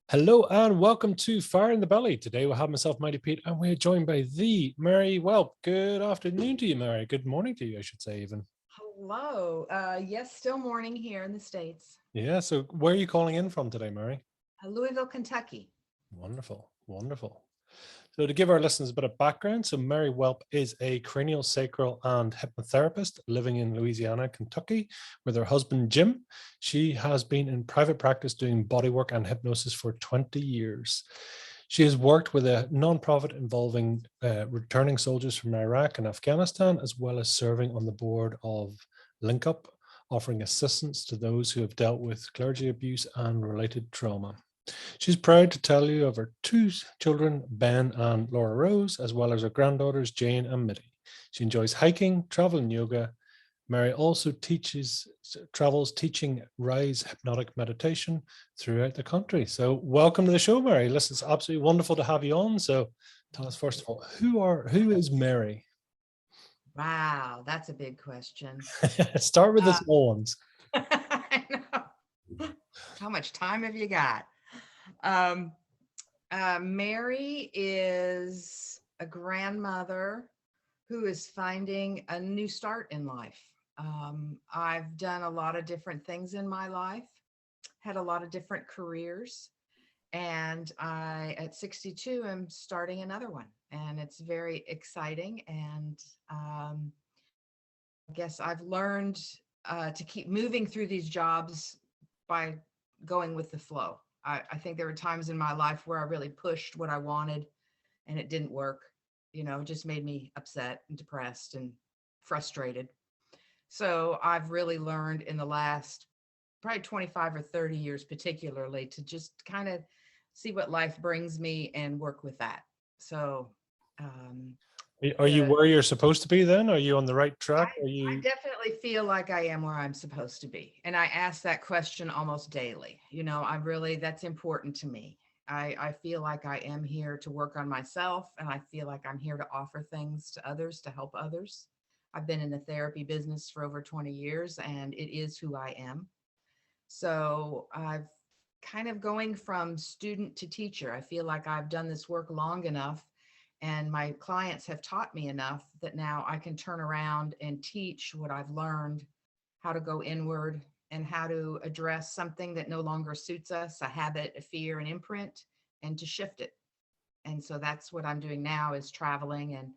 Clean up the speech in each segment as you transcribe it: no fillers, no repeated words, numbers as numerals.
Hello and welcome to Fire in the Belly. Today we'll have myself, Mighty Pete, and we're joined by the Mary Welp. Good afternoon to you, Mary. Good morning to you, I should say, even. Hello. Yes, still morning here in the States. Yeah, so where are you calling in from today, Mary? Louisville, Kentucky. Wonderful, wonderful. So to give our listeners a bit of background, so Mary Welp is a cranial, sacral, and hypnotherapist living in Louisiana, Kentucky, with her husband, Jim. She has been in private practice doing bodywork and hypnosis for 20 years. She has worked with a nonprofit involving returning soldiers from Iraq and Afghanistan, as well as serving on the board of Link Up, offering assistance to those who have dealt with clergy abuse and related trauma. She's proud to tell you of her two children, Ben and Laura Rose, as well as her granddaughters, Jane and Mitty. She enjoys hiking, travel, and yoga. Mary also travels teaching Rise hypnotic meditation throughout the country. So welcome to the show, Mary. Listen, it's absolutely wonderful to have you on. So tell us, first of all, who is Mary? Wow, that's a big question. Start with the Uh, small ones. I know. How much time have you got? Um, Mary is a grandmother who is finding a new start in life. I've done a lot of different things in my life, had a lot of different careers. And I, at 62, am starting another one. And it's very exciting. And I guess I've learned to keep moving through these jobs by going with the flow. I think there were times in my life where I really pushed what I wanted and it didn't work. You know, it just made me upset and depressed and frustrated. So I've really learned in the last probably 25 or 30 years, particularly, to just kind of see what life brings me and work with that. So, um, Are you the where you're supposed to be then? Are you on the right track? Are I you? definitely feel like I am where I'm supposed to be. And I ask that question almost daily. You know, I really, that's important to me. I feel like I am here to work on myself, and I feel like I'm here to offer things to others, to help others. I've been in the therapy business for over 20 years, and it is who I am. So I've kind of going from student to teacher. I feel like I've done this work long enough and my clients have taught me enough that now I can turn around and teach what I've learned, how to go inward and how to address something that no longer suits us, a habit, a fear, an imprint, and to shift it. And so that's what I'm doing now, is traveling and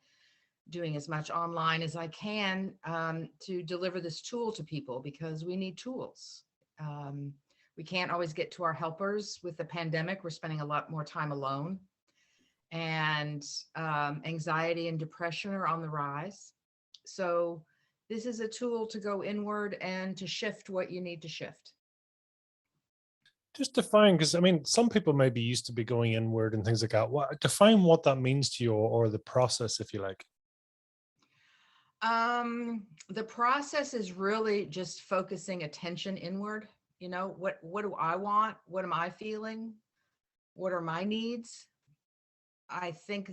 doing as much online as I can to deliver this tool to people, because we need tools. Um, we can't always get to our helpers. With the pandemic, we're spending a lot more time alone, and anxiety and depression are on the rise. So this is a tool to go inward and to shift what you need to shift. Just define, because I mean, some people may be used to be going inward and things like that. What define what that means to you, or the process, if you like. The process is really just focusing attention inward. You know, what do I want? What am I feeling? What are my needs? I think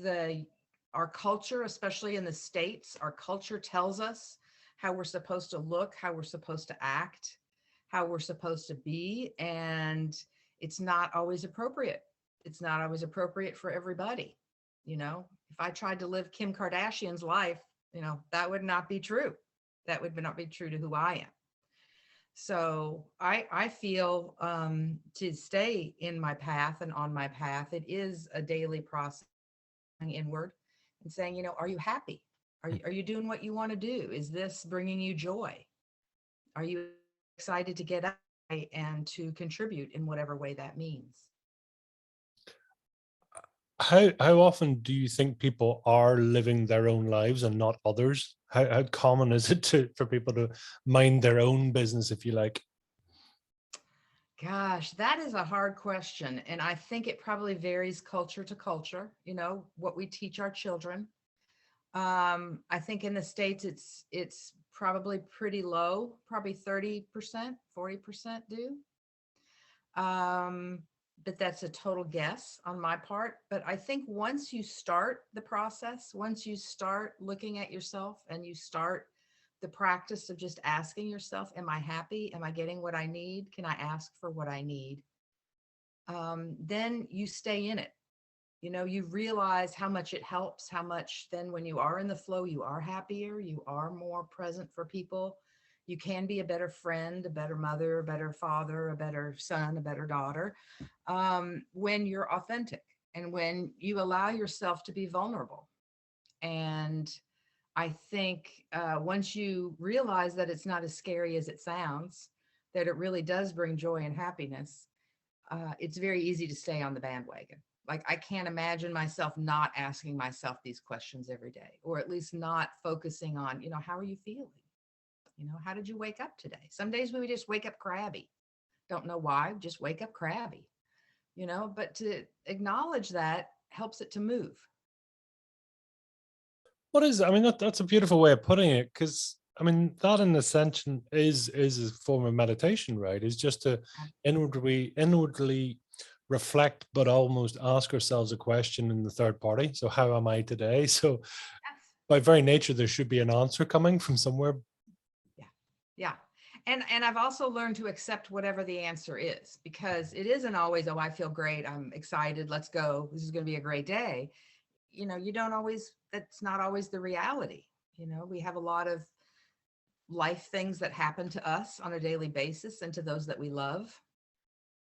our culture, especially in the States, our culture tells us how we're supposed to look, how we're supposed to act, how we're supposed to be, and it's not always appropriate. It's not always appropriate for everybody. You know, if I tried to live Kim Kardashian's life, you know, that would not be true. That would not be true to who I am. So I feel to stay in my path and on my path, it is a daily process inward and saying, you know, are you happy? Are you doing what you want to do? Is this bringing you joy? Are you excited to get up and to contribute in whatever way that means? How often do you think people are living their own lives and not others? How common is it for people to mind their own business, if you like? Gosh, that is a hard question. And I think it probably varies culture to culture, you know, what we teach our children. I think in the States, it's probably pretty low, probably 30%, 40% do. Um, but that's a total guess on my part. But I think once you start the process, once you start looking at yourself and you start the practice of just asking yourself, am I happy? Am I getting what I need? Can I ask for what I need? then you stay in it. You know, you realize how much it helps, how much then when you are in the flow, you are happier, you are more present for people. You can be a better friend, a better mother, a better father, a better son, a better daughter, when you're authentic and when you allow yourself to be vulnerable. And I think once you realize that it's not as scary as it sounds, that it really does bring joy and happiness, it's very easy to stay on the bandwagon. Like, I can't imagine myself not asking myself these questions every day, or at least not focusing on, you know, how are you feeling? You know, how did you wake up today? Some days we would just wake up crabby. Don't know why, just wake up crabby, you know, but to acknowledge that helps it to move. What is, I mean, that's a beautiful way of putting it, because I mean that in ascension is a form of meditation, right? Is just to inwardly reflect, but almost ask ourselves a question in the third party. So how am I today? So Yes. by very nature, there should be an answer coming from somewhere. Yeah. Yeah. And I've also learned to accept whatever the answer is, because it isn't always, oh, I feel great, I'm excited, let's go, this is going to be a great day. You know, you don't always, that's not always the reality. You know, we have a lot of life things that happen to us on a daily basis and to those that we love.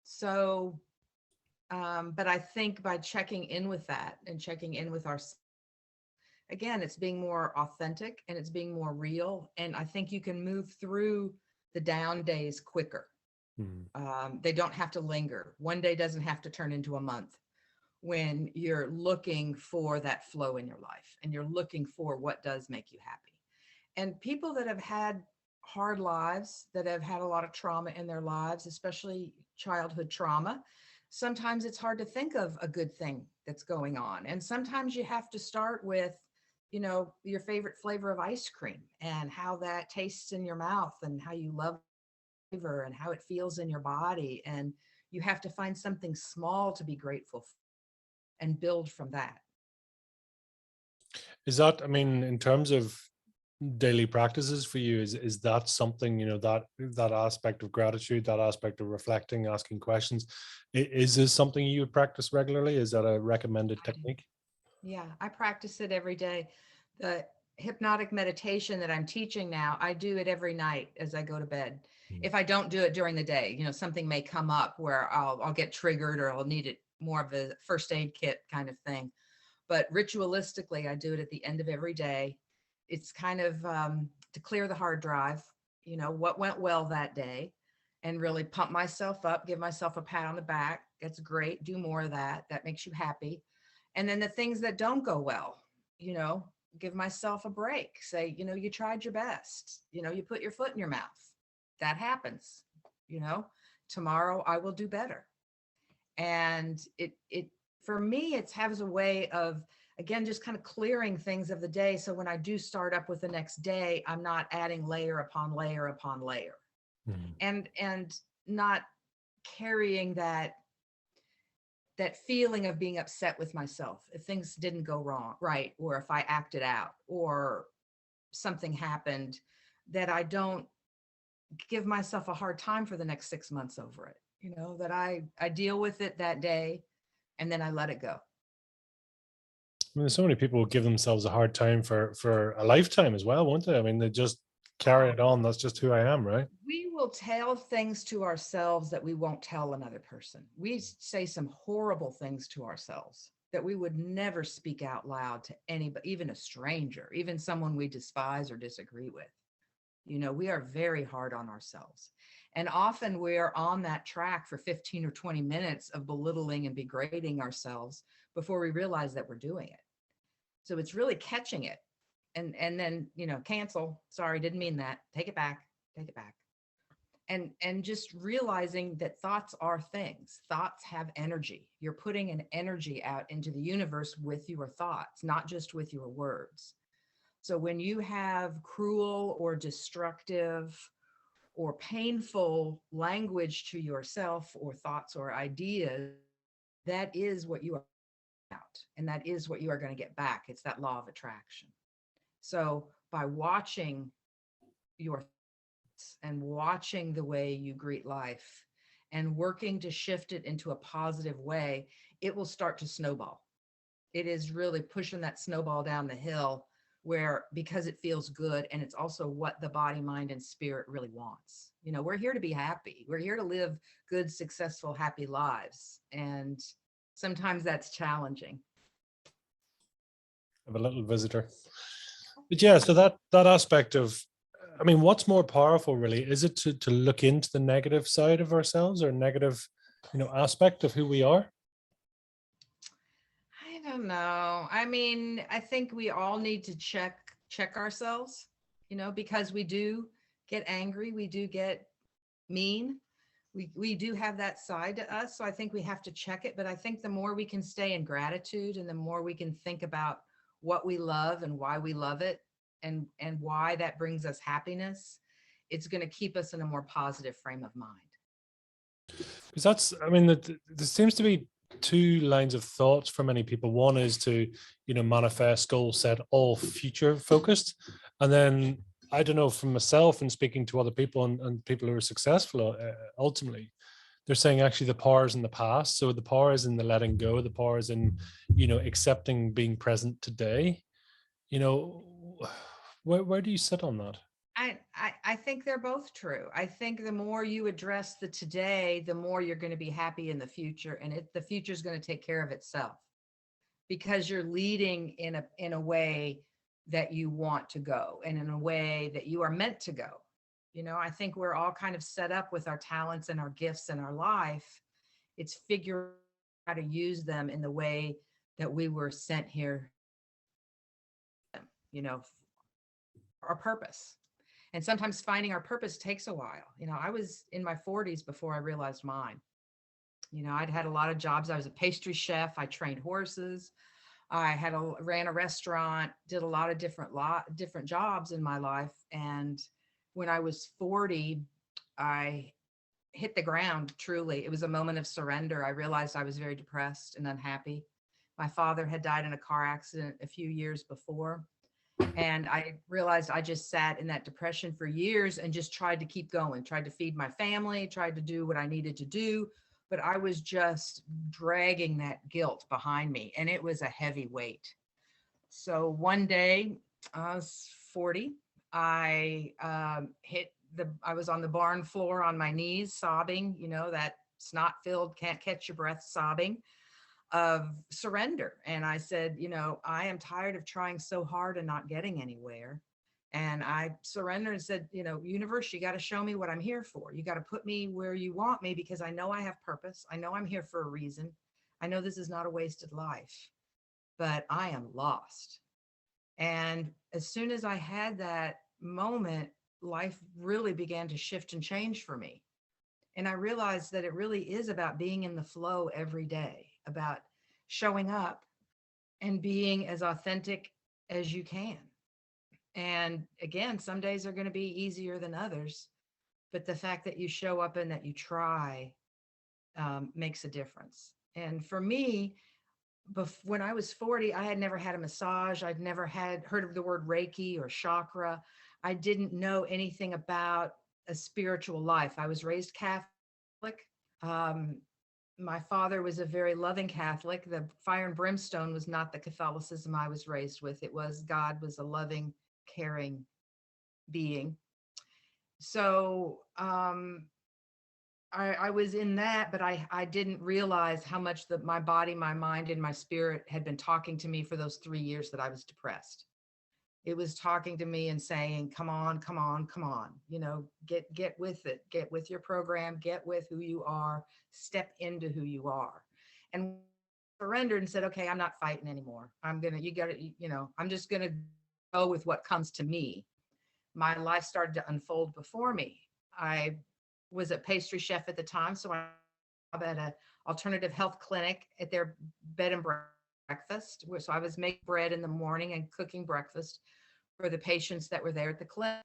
So, but I think by checking in with that and checking in with our, again, it's being more authentic and it's being more real. And I think you can move through the down days quicker. Hmm. They don't have to linger. One day doesn't have to turn into a month when you're looking for that flow in your life and you're looking for what does make you happy. And people that have had hard lives, that have had a lot of trauma in their lives, especially childhood trauma, sometimes it's hard to think of a good thing that's going on. And sometimes you have to start with, you know, your favorite flavor of ice cream and how that tastes in your mouth and how you love flavor and how it feels in your body. And you have to find something small to be grateful for and build from that. Is that, I mean, in terms of daily practices for you, is that something, you know, that aspect of gratitude, that aspect of reflecting, asking questions, is this something you would practice regularly? Is that a recommended I do. technique? Yeah, I practice it every day. The hypnotic meditation that I'm teaching now, I do it every night as I go to bed. Mm. If I don't do it during the day, you know, something may come up where I'll get triggered or I'll need it more of a first aid kit kind of thing. But ritualistically, I do it at the end of every day. It's kind of to clear the hard drive, you know, what went well that day, and really pump myself up, give myself a pat on the back. That's great. Do more of that. That makes you happy. And then the things that don't go well, you know, give myself a break. Say, you know, you tried your best. You know, you put your foot in your mouth. That happens. You know, tomorrow I will do better. And it for me, it has a way of, again, just kind of clearing things of the day. So when I do start up with the next day, I'm not adding layer upon layer upon layer, Mm. and not carrying that feeling of being upset with myself if things didn't go wrong, right, or if I acted out or something happened, that I don't give myself a hard time for the next 6 months over it. You know, that I deal with it that day and then I let it go. I mean, so many people will give themselves a hard time for a lifetime as well, won't they? I mean, they just carry Oh, it on. That's just who I am, right? we will tell things to ourselves that we won't tell another person. We say some horrible things to ourselves that we would never speak out loud to anybody, even a stranger, even someone we despise or disagree with. You know, we are very hard on ourselves. And often we're on that track for 15 or 20 minutes of belittling and degrading ourselves before we realize that we're doing it. So it's really catching it and then, you know, cancel. Sorry, didn't mean that. Take it back. Take it back. And just realizing that thoughts are things. Thoughts have energy. You're putting an energy out into the universe with your thoughts, not just with your words. So when you have cruel or destructive or painful language to yourself or thoughts or ideas, that is what you are out, and that is what you are going to get back. It's that law of attraction. So by watching your thoughts and watching the way you greet life and working to shift it into a positive way, it will start to snowball. It is really pushing that snowball down the hill where, because it feels good, and it's also what the body, mind, and spirit really wants. You know, we're here to be happy. We're here to live good, successful, happy lives. And sometimes that's challenging. I have a little visitor. But yeah, so that aspect of, I mean, what's more powerful really? Is it to look into the negative side of ourselves or negative, aspect of who we are? I don't know. I mean, I think we all need to check ourselves, because we do get angry, we do get mean. We do have that side to us. So I think we have to check it. But I think the more we can stay in gratitude, and the more we can think about what we love and why we love it, and why that brings us happiness, it's going to keep us in a more positive frame of mind. Because that's, I mean, there seems to be two lines of thoughts for many people. One is to, manifest, goal set, all future focused. And then I don't know, from myself and speaking to other people and people who are successful, ultimately, they're saying actually the power is in the past. So the power is in the letting go. The power is in, accepting being present today. Where do you sit on that? I think they're both true. I think the more you address the today, the more you're going to be happy in the future, and the future is going to take care of itself, because you're leading in a way that you want to go, and in a way that you are meant to go. I think we're all kind of set up with our talents and our gifts in our life. It's figuring out how to use them in the way that we were sent here, our purpose. And sometimes finding our purpose takes a while. I was in my 40s before I realized mine. I'd had a lot of jobs. I was a pastry chef. I trained horses. I ran a restaurant, did a lot of different jobs in my life. And when I was 40, I hit the ground. Truly, it was a moment of surrender. I realized I was very depressed and unhappy. My father had died in a car accident a few years before. And I realized I just sat in that depression for years and just tried to keep going, tried to feed my family, tried to do what I needed to do. But I was just dragging that guilt behind me, and it was a heavy weight. So one day, I was 40, I I was on the barn floor on my knees, sobbing, that snot-filled, can't catch your breath sobbing of surrender. And I said, I am tired of trying so hard and not getting anywhere. And I surrendered and said, universe, you got to show me what I'm here for. You got to put me where you want me, because I know I have purpose. I know I'm here for a reason. I know this is not a wasted life, but I am lost. And as soon as I had that moment, life really began to shift and change for me. And I realized that it really is about being in the flow every day, about showing up and being as authentic as you can. And again, some days are going to be easier than others, but the fact that you show up and that you try makes a difference. And for me, when I was 40, I had never had a massage. I'd never heard of the word Reiki or chakra. I didn't know anything about a spiritual life. I was raised Catholic. My father was a very loving Catholic. The fire and brimstone was not the Catholicism I was raised with. It was God was a loving, caring being. So I was in that, but I didn't realize how much that my body, my mind, and my spirit had been talking to me for those 3 years that I was depressed. It was talking to me and saying, come on, come on, come on, get with it, get with your program, get with who you are, step into who you are. And surrendered and said, okay, I'm not fighting anymore. I'm just going to go with what comes to me. My life started to unfold before me. I was a pastry chef at the time, so I was at an alternative health clinic at their bed and breakfast. So I was making bread in the morning and cooking breakfast for the patients that were there at the clinic.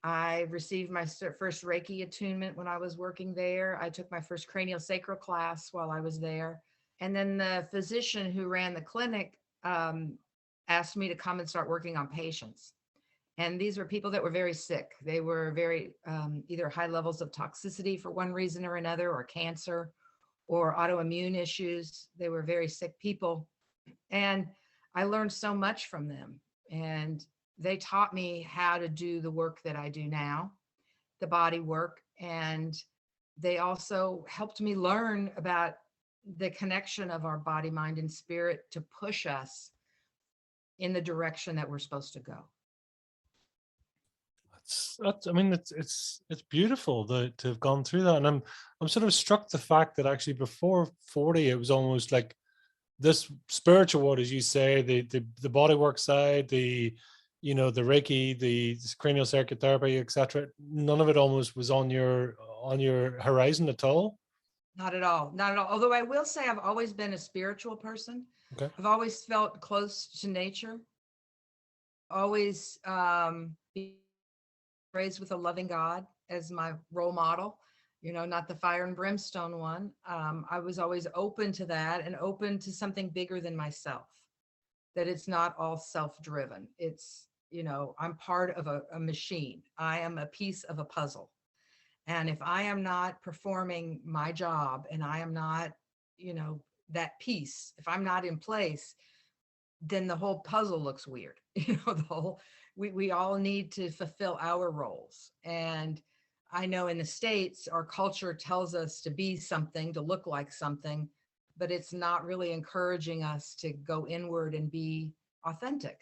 I received my first Reiki attunement when I was working there. I took my first cranial sacral class while I was there. And then the physician who ran the clinic asked me to come and start working on patients. And these were people that were very sick. They were very either high levels of toxicity for one reason or another, or cancer, or autoimmune issues. They were very sick people. And I learned so much from them. And they taught me how to do the work that I do now, the body work. And they also helped me learn about the connection of our body, mind, and spirit to push us in the direction that we're supposed to go. I mean, it's beautiful to have gone through that, and I'm sort of struck the fact that actually before 40, it was almost like this spiritual world, as you say, the bodywork side, the the Reiki, the cranial circuit therapy, etc. None of it almost was on your horizon at all. Not at all. Not at all. Although I will say I've always been a spiritual person. Okay. I've always felt close to nature. Always be raised with a loving God as my role model, not the fire and brimstone one. I was always open to that and open to something bigger than myself, that it's not all self-driven. It's, I'm part of a machine. I am a piece of a puzzle. And if I am not performing my job and I am not, that piece, if I'm not in place, then the whole puzzle looks weird. The whole, we all need to fulfill our roles. And I know in the States, our culture tells us to be something, to look like something, but it's not really encouraging us to go inward and be authentic,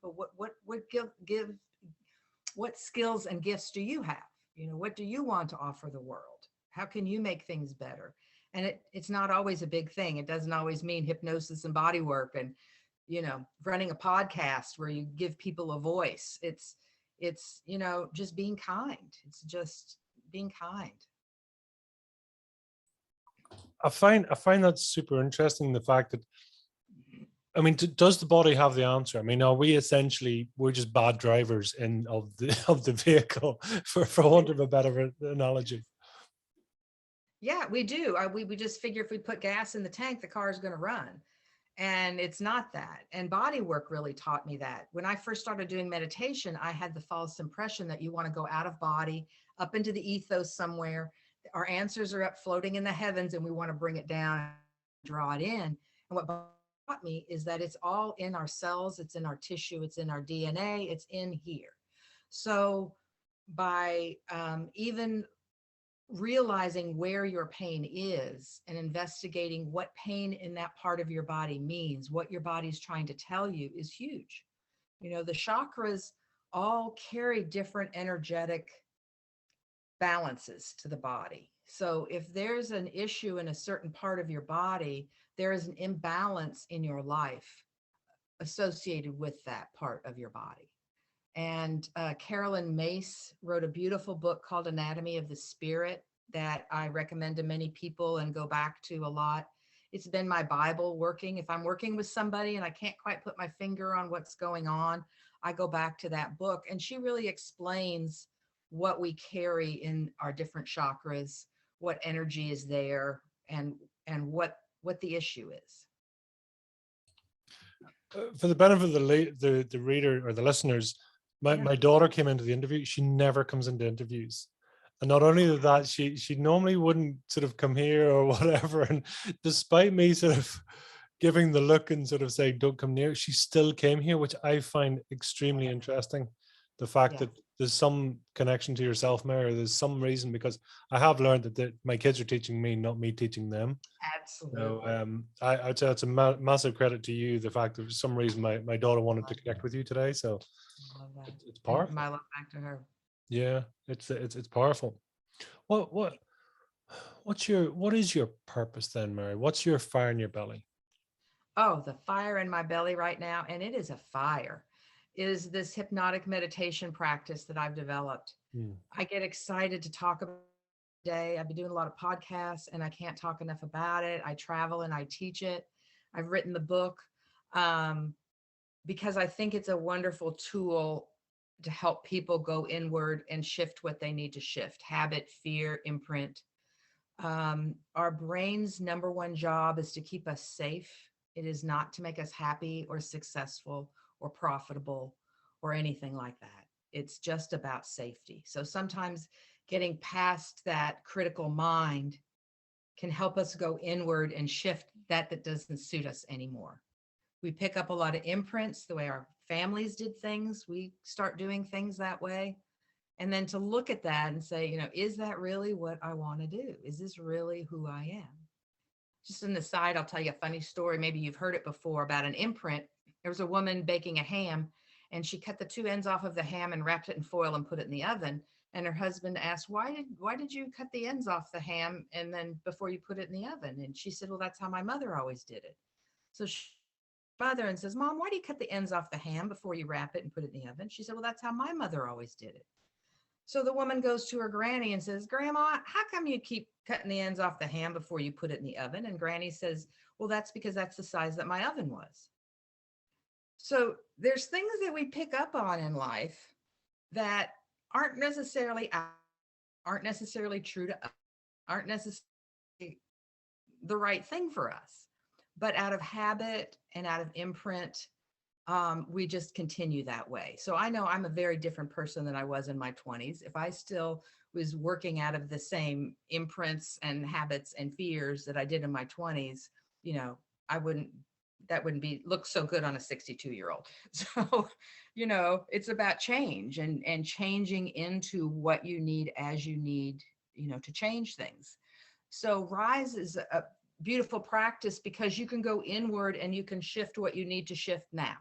but what skills and gifts do you have? What do you want to offer the world? How can you make things better? And it's not always a big thing. It doesn't always mean hypnosis and body work and, running a podcast where you give people a voice. It's, just being kind. It's just being kind. I find that super interesting, the fact that, I mean, does the body have the answer? I mean, are we essentially, we're just bad drivers of the vehicle, for want of a better analogy? Yeah, we do. We just figure if we put gas in the tank, the car is going to run. And it's not that. And body work really taught me that. When I first started doing meditation, I had the false impression that you want to go out of body, up into the ethos somewhere. Our answers are up floating in the heavens and we want to bring it down, draw it in. And what taught me is that it's all in our cells, it's in our tissue, it's in our DNA, it's in here. So by even realizing where your pain is and investigating what pain in that part of your body means, what your body's trying to tell you, is huge. The chakras all carry different energetic balances to the body. So if there's an issue in a certain part of your body, there is an imbalance in your life associated with that part of your body. And Carolyn Mace wrote a beautiful book called Anatomy of the Spirit that I recommend to many people and go back to a lot. It's been my Bible working. If I'm working with somebody and I can't quite put my finger on what's going on, I go back to that book. And she really explains what we carry in our different chakras, what energy is there, and what the issue is. For the benefit of the reader or the listeners, my daughter came into the interview. She never comes into interviews. And not only that, she normally wouldn't sort of come here or whatever. And despite me sort of giving the look and sort of saying, don't come near, she still came here, which I find extremely interesting. The fact that there's some connection to yourself, Mary, there's some reason, because I have learned that my kids are teaching me, not me teaching them. Absolutely. So I'd say it's a massive credit to you, the fact that for some reason my daughter wanted to connect with you today. So it's powerful. My love back to her. Yeah, it's powerful. What is your purpose then, Mary? What's your fire in your belly? Oh, the fire in my belly right now, and it is a fire, is this hypnotic meditation practice that I've developed. I get excited to talk about it today. I've been doing a lot of podcasts and I can't talk enough about it. I travel and I teach it. I've written the book because I think it's a wonderful tool to help people go inward and shift what they need to shift: habit, fear, imprint. Our brain's number one job is to keep us safe. It is not to make us happy or successful or profitable or anything like that. It's just about safety. So sometimes getting past that critical mind can help us go inward and shift that doesn't suit us anymore. We pick up a lot of imprints, the way our families did things. We start doing things that way. And then to look at that and say, is that really what I want to do? Is this really who I am? Just an aside, I'll tell you a funny story. Maybe you've heard it before about an imprint. There was a woman baking a ham, and she cut the two ends off of the ham and wrapped it in foil and put it in the oven. And her husband asked, why did you cut the ends off the ham and then before you put it in the oven? And she said, well, that's how my mother always did it. So she mother and says, Mom, why do you cut the ends off the ham before you wrap it and put it in the oven? She said, well, that's how my mother always did it. So the woman goes to her granny and says, Grandma, how come you keep cutting the ends off the ham before you put it in the oven? And Granny says, well, that's because that's the size that my oven was. So there's things that we pick up on in life that aren't necessarily true to us, aren't necessarily the right thing for us. But out of habit and out of imprint, we just continue that way. So I know I'm a very different person than I was in my 20s. If I still was working out of the same imprints and habits and fears that I did in my 20s, that wouldn't look so good on a 62-year-old. So, it's about change and changing into what you need as you need, to change things. So Rise is a beautiful practice because you can go inward and you can shift what you need to shift now.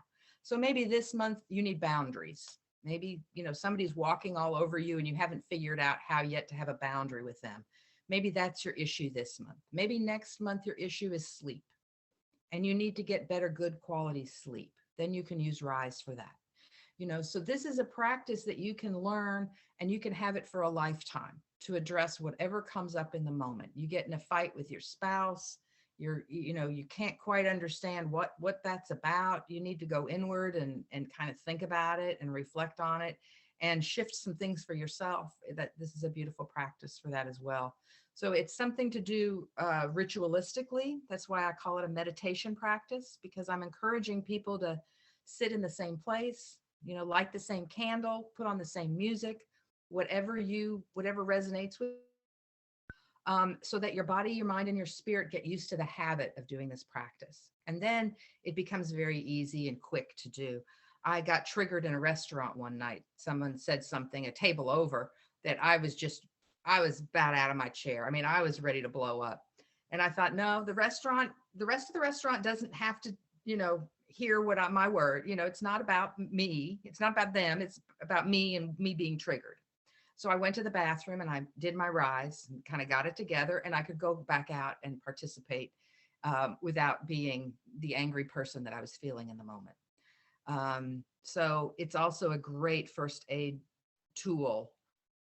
So maybe this month you need boundaries. Maybe, somebody's walking all over you and you haven't figured out how yet to have a boundary with them. Maybe that's your issue this month. Maybe next month your issue is sleep and you need to get better, good quality sleep. Then you can use Rise for that. So this is a practice that you can learn and you can have it for a lifetime to address whatever comes up in the moment. You get in a fight with your spouse, you can't quite understand what that's about. You need to go inward and kind of think about it and reflect on it and shift some things for yourself. That this is a beautiful practice for that as well. So it's something to do ritualistically. That's why I call it a meditation practice, because I'm encouraging people to sit in the same place, light the same candle, put on the same music, whatever resonates with, so that your body, your mind, and your spirit get used to the habit of doing this practice. And then it becomes very easy and quick to do. I got triggered in a restaurant one night. Someone said something a table over that I was about out of my chair. I mean, I was ready to blow up. And I thought, no, the rest of the restaurant doesn't have to, hear my word. It's not about me. It's not about them. It's about me and me being triggered. So I went to the bathroom and I did my Rise and kind of got it together, and I could go back out and participate without being the angry person that I was feeling in the moment. So it's also a great first aid tool.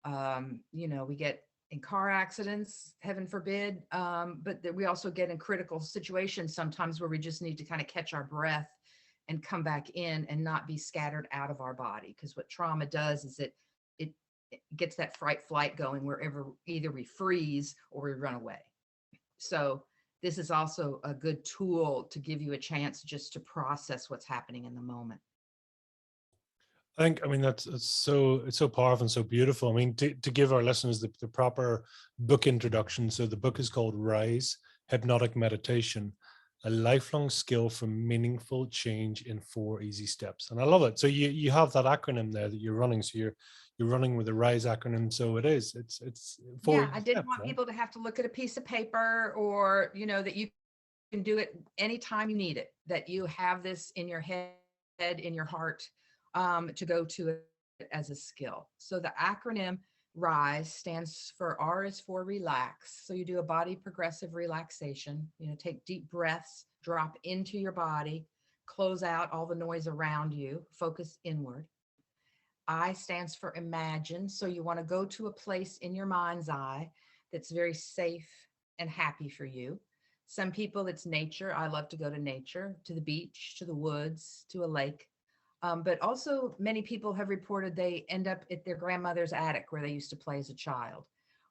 We get in car accidents, heaven forbid, but we also get in critical situations sometimes where we just need to kind of catch our breath and come back in and not be scattered out of our body. Because what trauma does is it gets that fright flight going wherever either we freeze or we run away. So this is also a good tool to give you a chance just to process what's happening in the moment. I mean, it's so powerful and so beautiful. I mean, to give our listeners the proper book introduction. So the book is called Rise, Hypnotic Meditation, a lifelong skill for meaningful change in 4 easy steps. And I love it. So you have that acronym there that you're running. So you're running with the Rise acronym. So it's 4 Yeah, I didn't want people to have to look at a piece of paper or, that you can do it anytime you need it, that you have this in your head, in your heart, to go to it as a skill. So the acronym RISE stands for R is for relax. So you do a body progressive relaxation, take deep breaths, drop into your body, close out all the noise around you, focus inward. I stands for imagine. So you want to go to a place in your mind's eye that's very safe and happy for you. Some people, it's nature. I love to go to nature, to the beach, to the woods, to a lake. But also many people have reported they end up at their grandmother's attic where they used to play as a child,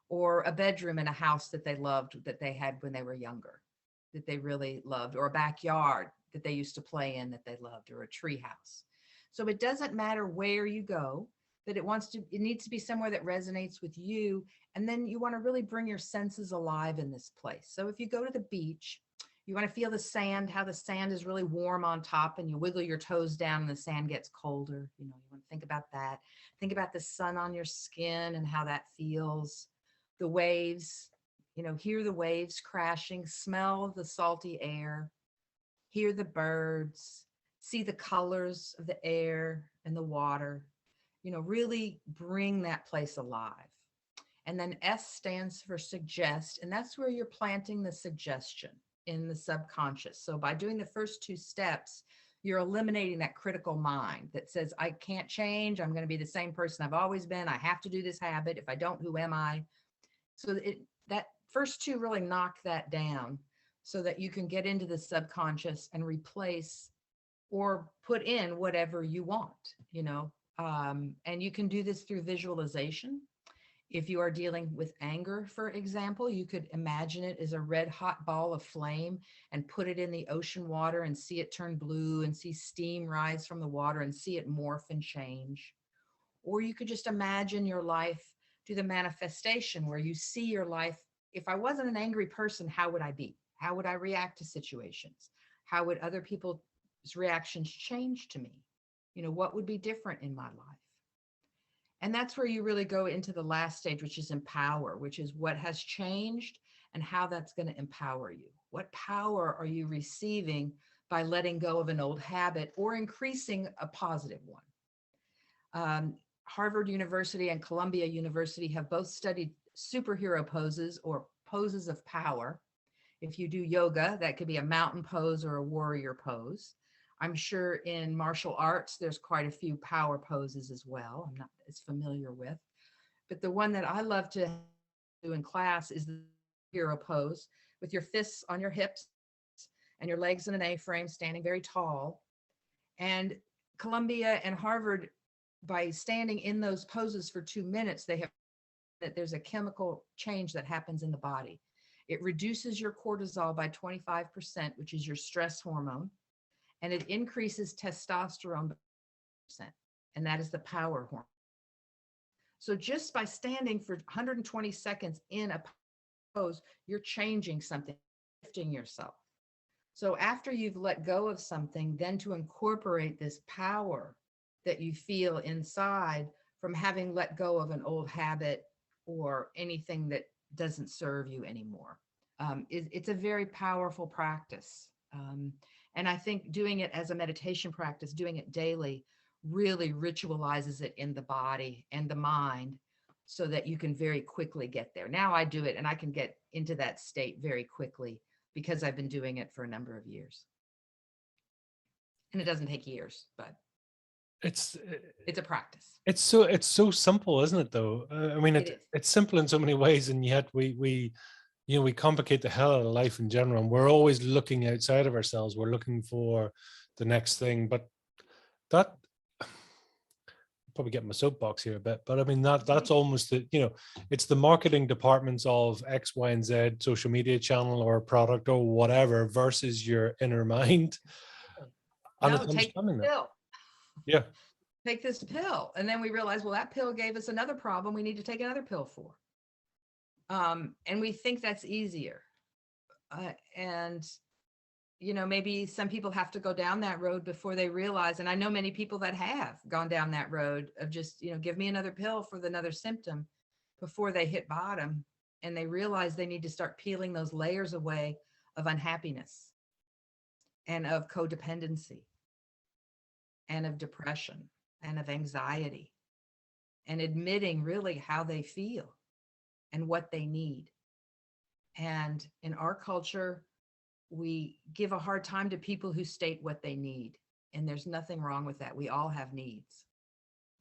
or a bedroom in a house that they loved, that they had when they were younger, that they really loved, or a backyard that they used to play in that they loved, or a tree house. So it doesn't matter where you go, that it needs to be somewhere that resonates with you. And then you want to really bring your senses alive in this place. So if you go to the beach, you want to feel the sand, how the sand is really warm on top, and you wiggle your toes down and the sand gets colder. You want to think about that. Think about the sun on your skin and how that feels. The waves, hear the waves crashing, smell the salty air, hear the birds, see the colors of the air and the water, really bring that place alive. And then S stands for suggest, and that's where you're planting the suggestion in the subconscious. So by doing the first two steps, you're eliminating that critical mind that says, I can't change. I'm going to be the same person I've always been. I have to do this habit. If I don't, who am I? So that first two really knock that down so that you can get into the subconscious and replace or put in whatever you want, and you can do this through visualization. If you are dealing with anger, for example, you could imagine it as a red hot ball of flame and put it in the ocean water and see it turn blue and see steam rise from the water and see it morph and change. Or you could just imagine your life, do the manifestation where you see your life. If I wasn't an angry person, how would I be? How would I react to situations? How would other people's reactions change to me? What would be different in my life? And that's where you really go into the last stage, which is empower, which is what has changed and how that's going to empower you. What power are you receiving by letting go of an old habit or increasing a positive one? Harvard University and Columbia University have both studied superhero poses or poses of power. If you do yoga, that could be a mountain pose or a warrior pose. I'm sure in martial arts, there's quite a few power poses as well. I'm not as familiar with, but the one that I love to do in class is the hero pose with your fists on your hips and your legs in an A-frame, standing very tall. And Columbia and Harvard, by standing in those poses for 2 minutes, they have that there's a chemical change that happens in the body. It reduces your cortisol by 25%, which is your stress hormone. And it increases testosterone by 1%, and that is the power hormone. So just by standing for 120 seconds in a pose, you're changing something, shifting yourself. So after you've let go of something, then to incorporate this power that you feel inside from having let go of an old habit or anything that doesn't serve you anymore. It's a very powerful practice. And I think doing it as a meditation practice, doing it daily, really ritualizes it in the body and the mind so that you can very quickly get there. Now I do it and I can get into that state very quickly because I've been doing it for a number of years. And it doesn't take years, but it's a practice. It's so simple, isn't it, though? I mean, it's simple in so many ways, and yet we complicate the hell out of life in general, and we're always looking outside of ourselves. We're looking for the next thing, but that probably get my soapbox here a bit, but I mean that's almost the, it's the marketing departments of X, Y, and Z social media channel or product or whatever versus your inner mind. And it's understanding that. Yeah. Take this pill. And then we realize, well, that pill gave us another problem we need to take another pill for. And we think that's easier. And maybe some people have to go down that road before they realize, and I know many people that have gone down that road of just, give me another pill for another symptom before they hit bottom. And they realize they need to start peeling those layers away of unhappiness and of codependency and of depression and of anxiety, and admitting really how they feel and what they need. And in our culture, we give a hard time to people who state what they need. And there's nothing wrong with that. We all have needs.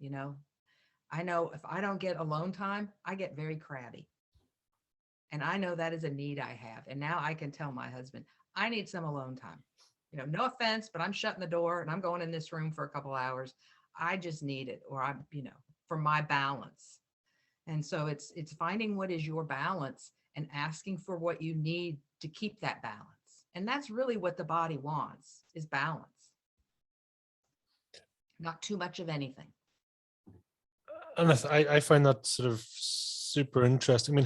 I know if I don't get alone time, I get very crabby. And I know that is a need I have. And now I can tell my husband, I need some alone time. No offense, but I'm shutting the door and I'm going in this room for a couple hours. I just need it, or I'm, for my balance. And so it's finding what is your balance and asking for what you need to keep that balance. And that's really what the body wants, is balance. not too much of anything. And I find that sort of super interesting. I mean,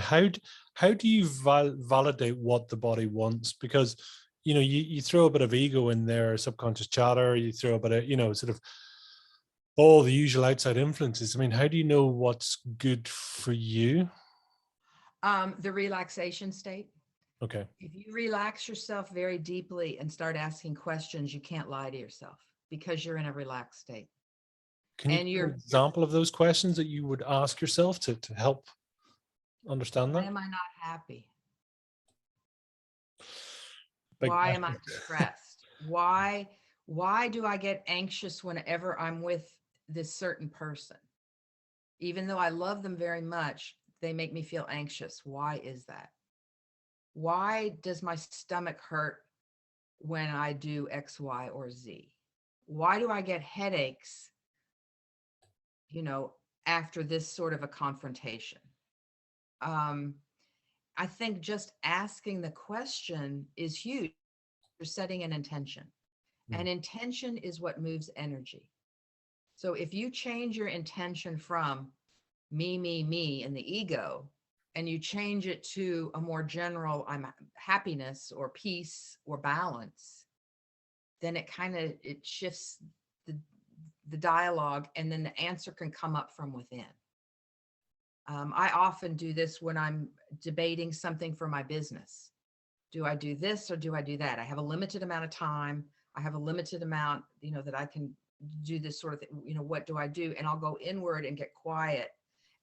how do you validate what the body wants? Because you throw a bit of ego in there, subconscious chatter. You throw a bit of sort of all the usual outside influences. I mean, how do you know what's good for you? The relaxation state. Okay. If you relax yourself very deeply and start asking questions, you can't lie to yourself because you're in a relaxed state. Can you And give an you're, example of those questions that you would ask yourself to help understand why that? am I not happy? Big Why am I questions. depressed? Why do I get anxious whenever I'm with this certain person? Even though I love them very much, they make me feel anxious. Why is that? Why does my stomach hurt when I do X, Y, or Z? Why do I get headaches, you know, after this sort of a confrontation? Um, I think just asking the question is huge. You're setting an intention. Mm. And intention is what moves energy. So if you change your intention from me, and the ego, and you change it to a more general, I'm happiness or peace or balance, then it shifts the, the dialogue, and then the answer can come up from within. I often do this when I'm debating something for my business. Do I do this or do I do that? I have a limited amount of time. I have a limited amount, that I can do this sort of thing. What do I do? And I'll go inward and get quiet,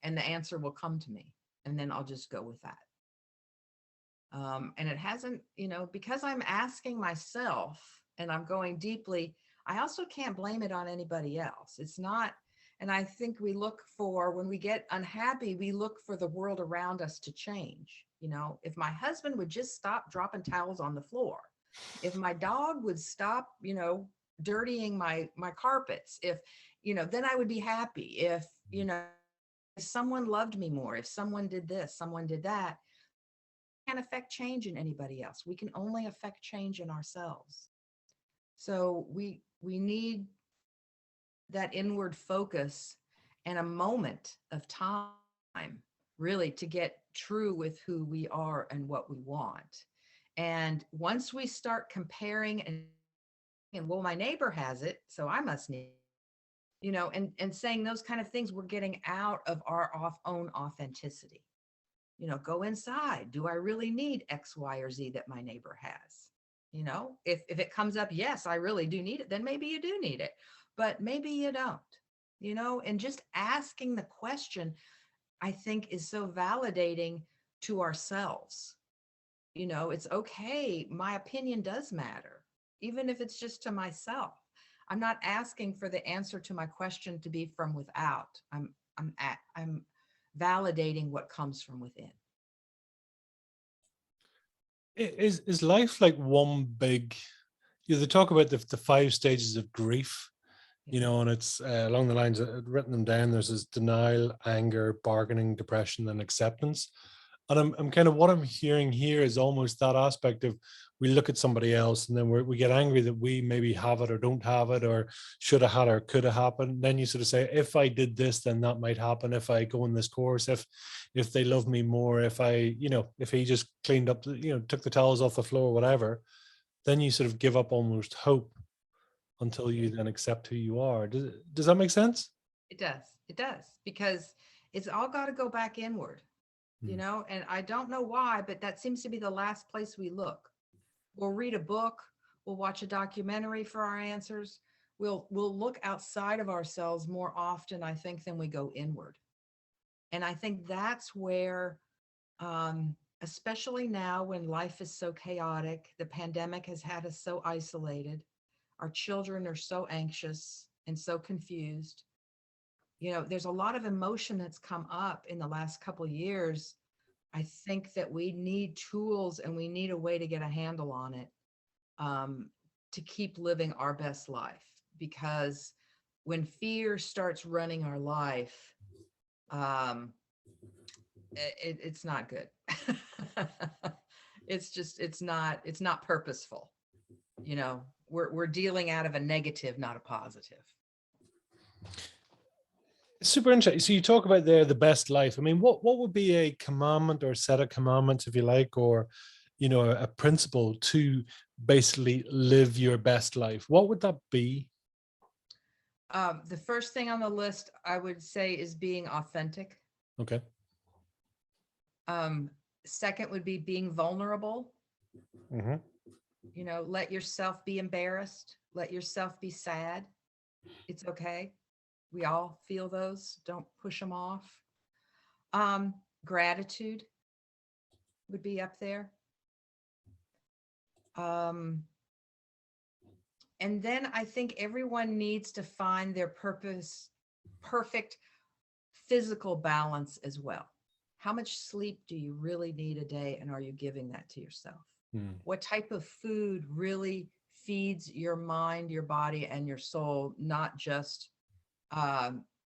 and the answer will come to me. And then I'll just go with that. And it hasn't, because I'm asking myself and I'm going deeply, I also can't blame it on anybody else. It's not. And I think when we get unhappy, we look for the world around us to change. If my husband would just stop dropping towels on the floor, if my dog would stop, dirtying my carpets, if, then I would be happy. If, if someone loved me more, if someone did this, someone did that, can't affect change in anybody else. We can only affect change in ourselves. So we need that inward focus and a moment of time, really, to get true with who we are and what we want. And once we start comparing and well, my neighbor has it, so I must need, and saying those kind of things, we're getting out of our own authenticity. Go inside. Do I really need X, Y, or Z that my neighbor has? If it comes up, yes, I really do need it, then maybe you do need it, but maybe you don't, and just asking the question, I think, is so validating to ourselves. It's okay. My opinion does matter, even if it's just to myself. I'm not asking for the answer to my question to be from without. I'm validating what comes from within. Is life like one big, they talk about the 5 stages of grief, and it's along the lines, I've written them down. There's this denial, anger, bargaining, depression, and acceptance. And I'm kind of, what I'm hearing here is almost that aspect of, we look at somebody else and then we get angry that we maybe have it or don't have it, or should have had or could have happened. Then you sort of say, if I did this, then that might happen. If I go in this course, if they love me more, if if he just cleaned up, took the towels off the floor, whatever, then you sort of give up almost hope until you then accept who you are. Does that make sense? It does. It does. Because it's all got to go back inward, and I don't know why, but that seems to be the last place we look. We'll read a book, we'll watch a documentary for our answers. We'll look outside of ourselves more often, I think, than we go inward. And I think that's where, especially now when life is so chaotic, the pandemic has had us so isolated, our children are so anxious and so confused. There's a lot of emotion that's come up in the last couple of years. I think that we need tools and we need a way to get a handle on it, to keep living our best life. Because when fear starts running our life, it's not good. It's not purposeful. We're dealing out of a negative, not a positive. Super interesting. So you talk about there the best life. I mean, what would be a commandment or set of commandments, if you like, or a principle to basically live your best life? What would that be? The first thing on the list I would say is being authentic. Okay. Um, Second would be being vulnerable. Mm-hmm. Let yourself be embarrassed. Let yourself be sad. It's okay. We all feel those. Don't push them off. Gratitude would be up there. Um, and then I think everyone needs to find their perfect physical balance as well. How much sleep do you really need a day, and are you giving that to yourself? What type of food really feeds your mind, your body, and your soul, not just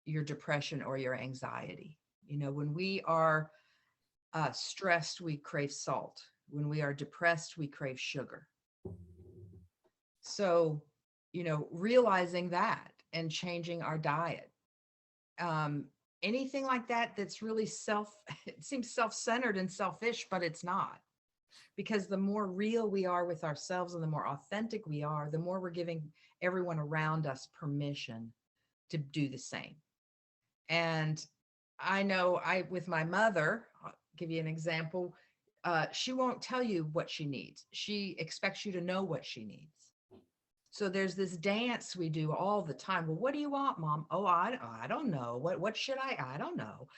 your depression or your anxiety? When we are stressed, we crave salt. When we are depressed, we crave sugar. So, realizing that and changing our diet. Anything like that that's really it seems self-centered and selfish, but it's not. Because the more real we are with ourselves and the more authentic we are, the more we're giving everyone around us permission to do the same. And I know with my mother, I'll give you an example. She won't tell you what she needs. She expects you to know what she needs. So there's this dance we do all the time. Well, what do you want, Mom? Oh, I don't know. What should I don't know.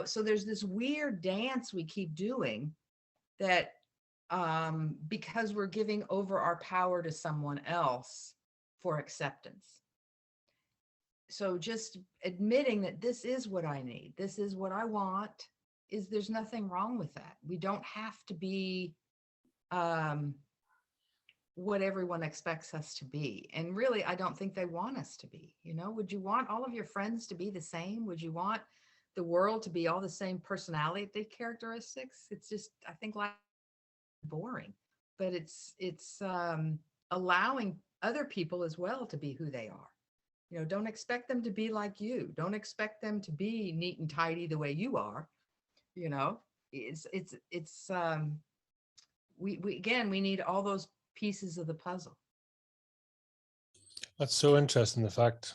So there's this weird dance we keep doing that because we're giving over our power to someone else for acceptance. So just admitting that this is what I need, this is what I want, there's nothing wrong with that. We don't have to be what everyone expects us to be. And really, I don't think they want us to be. Would you want all of your friends to be the same? Would you want the world to be all the same personality characteristics? It's just, I think, like, boring. But it's allowing other people as well to be who they are. Don't expect them to be like you. Don't expect them to be neat and tidy the way you are. It's we again, we need all those pieces of the puzzle. That's so interesting. The fact,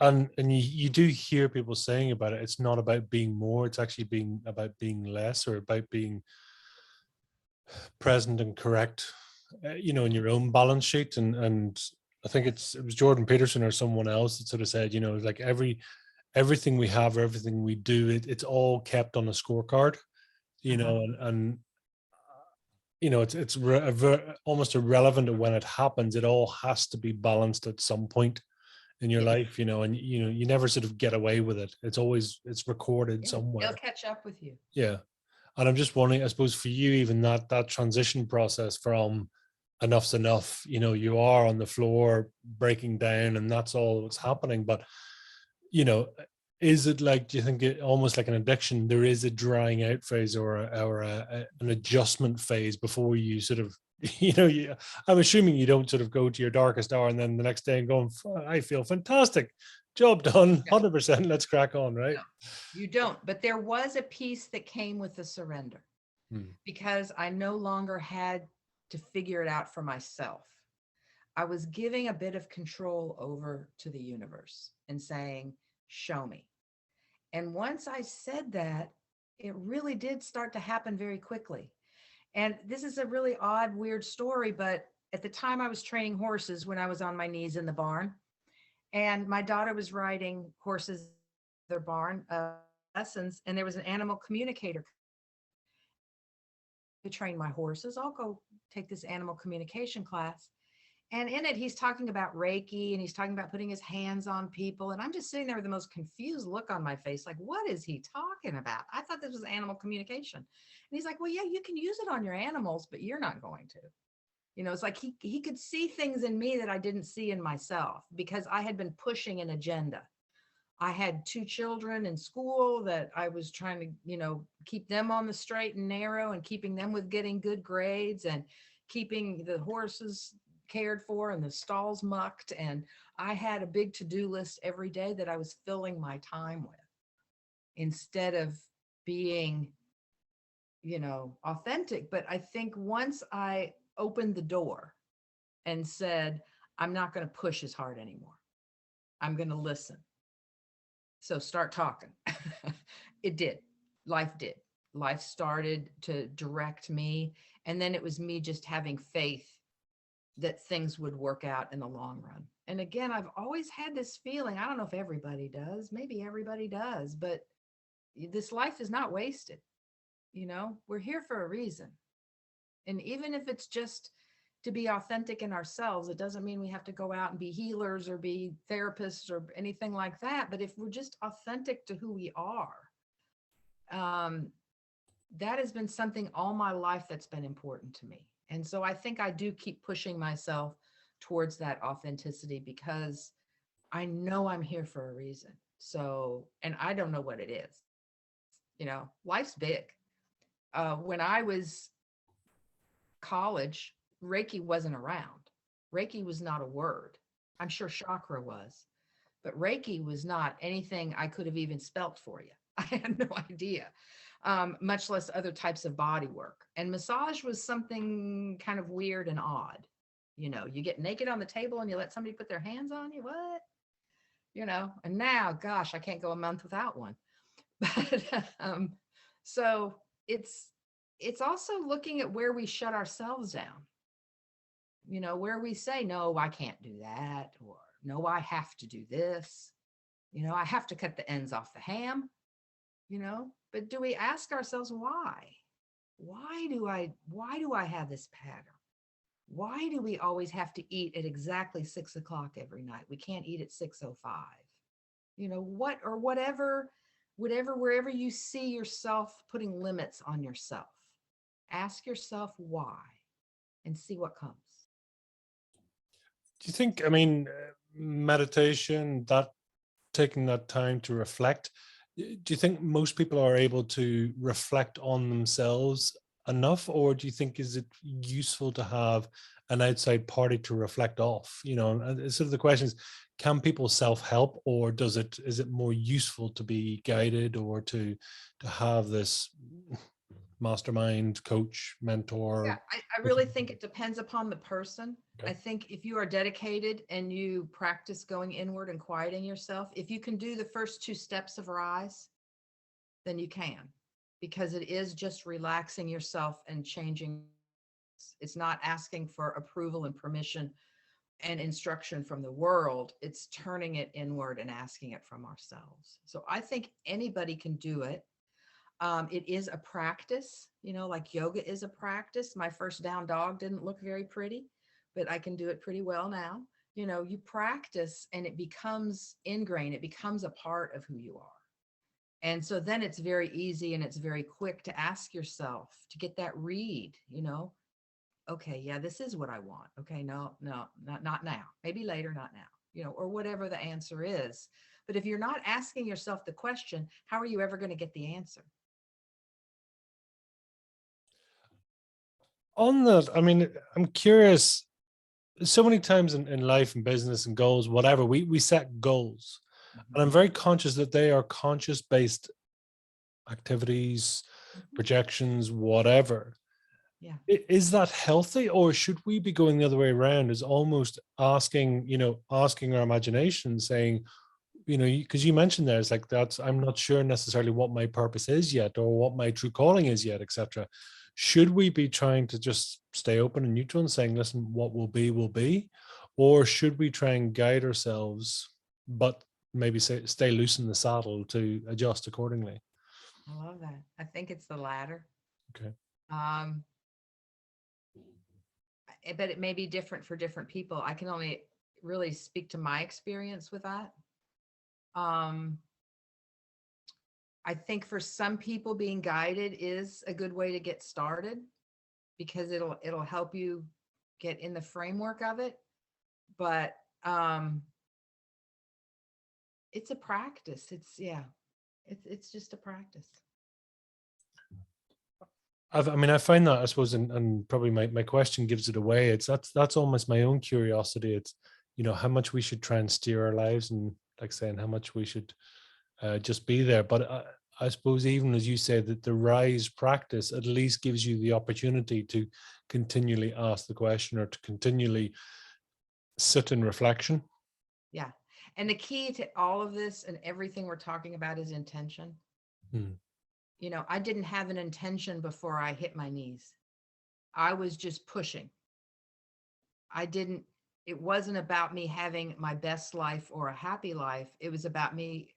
and you do hear people saying about it. It's not about being more. It's actually being about being less, or about being present and correct. In your own balance sheet, and I think it was Jordan Peterson or someone else that sort of said, like everything we have, everything we do, it's all kept on a scorecard. And almost irrelevant of when it happens. It all has to be balanced at some point in your Yes. life, and you never sort of get away with it. It's recorded somewhere. They'll catch up with you. Yeah. And I'm just wondering, I suppose for you, even that transition process from enough's enough, you are on the floor breaking down and that's all that's happening. But, is it like, do you think it almost like an addiction? There is a drying out phase or an adjustment phase before you sort of, I'm assuming you don't sort of go to your darkest hour and then the next day and going, I feel fantastic. Job done, 100%. Let's crack on, right? No, you don't. But there was a piece that came with the surrender because I no longer had to figure it out for myself. I was giving a bit of control over to the universe and saying, show me. And once I said that, it really did start to happen very quickly. And this is a really odd, weird story, but at the time I was training horses when I was on my knees in the barn. And my daughter was riding horses in their barn lessons, and there was an animal communicator to train my horses. I'll go take this animal communication class. And in it, he's talking about Reiki and he's talking about putting his hands on people. And I'm just sitting there with the most confused look on my face. Like, what is he talking about? I thought this was animal communication. And he's like, well, yeah, you can use it on your animals, but you're not going to. It's like he could see things in me that I didn't see in myself because I had been pushing an agenda. I had 2 children in school that I was trying to, keep them on the straight and narrow and keeping them with getting good grades and keeping the horses cared for and the stalls mucked. And I had a big to-do list every day that I was filling my time with instead of being, authentic. But I think once I opened the door and said, I'm not going to push as hard anymore. I'm going to listen. So start talking. It did. Life did. Life started to direct me. And then it was me just having faith that things would work out in the long run. And again, I've always had this feeling, I don't know if everybody does, maybe everybody does, but this life is not wasted. We're here for a reason. And even if it's just to be authentic in ourselves, it doesn't mean we have to go out and be healers or be therapists or anything like that. But if we're just authentic to who we are, that has been something all my life that's been important to me. And so I think I do keep pushing myself towards that authenticity because I know I'm here for a reason. So, and I don't know what it is. Life's big. When I was college, Reiki wasn't around. Reiki was not a word. I'm sure chakra was, but Reiki was not anything I could have even spelt for you. I had no idea, much less other types of body work. And massage was something kind of weird and odd. You get naked on the table and you let somebody put their hands on you. What? And now, gosh, I can't go a month without one. But so it's also looking at where we shut ourselves down, where we say, no, I can't do that, or no, I have to do this. I have to cut the ends off the ham, but do we ask ourselves why? Why do I have this pattern? Why do we always have to eat at exactly 6 o'clock every night? We can't eat at 6:05. Wherever you see yourself putting limits on yourself, ask yourself why and see what comes. Do you think, meditation, that taking that time to reflect, do you think most people are able to reflect on themselves enough, or do you think is it useful to have an outside party to reflect off? And sort of the question is, can people self-help, or is it more useful to be guided, or to have this mastermind, coach, mentor? Yeah, I really think it depends upon the person. Okay. I think if you are dedicated and you practice going inward and quieting yourself, if you can do the first 2 steps of rise, then you can, because it is just relaxing yourself and changing. It's not asking for approval and permission and instruction from the world. It's turning it inward and asking it from ourselves. So I think anybody can do it. It is a practice, like yoga is a practice. My first down dog didn't look very pretty, but I can do it pretty well now. You practice and it becomes ingrained. It becomes a part of who you are. And so then it's very easy and it's very quick to ask yourself, to get that read, okay, yeah, this is what I want. Okay, no, not now. Maybe later, not now, or whatever the answer is. But if you're not asking yourself the question, how are you ever going to get the answer? On that, I'm curious, so many times in life and business and goals, whatever, we set goals. And I'm very conscious that they are conscious based activities, projections, whatever. Yeah. Is that healthy, or should we be going the other way around? Is almost asking our imagination, saying, because you mentioned there, it's like, I'm not sure necessarily what my purpose is yet, or what my true calling is yet, etc. Should we be trying to just stay open and neutral and saying, listen, what will be, or should we try and guide ourselves, but maybe stay loose in the saddle to adjust accordingly? I love that. I think it's the latter. Okay. But it may be different for different people. I can only really speak to my experience with that. I think for some people, being guided is a good way to get started, because it'll help you get in the framework of it. But it's a practice. It's just a practice. I mean, I find that, I suppose, and probably my question gives it away. That's almost my own curiosity. It's, how much we should try and steer our lives, and like saying how much we should just be there. But I suppose, even as you say, that the rise practice at least gives you the opportunity to continually ask the question, or to continually sit in reflection. Yeah. And the key to all of this and everything we're talking about is intention. Hmm. I didn't have an intention before I hit my knees. I was just pushing. It wasn't about me having my best life or a happy life. It was about me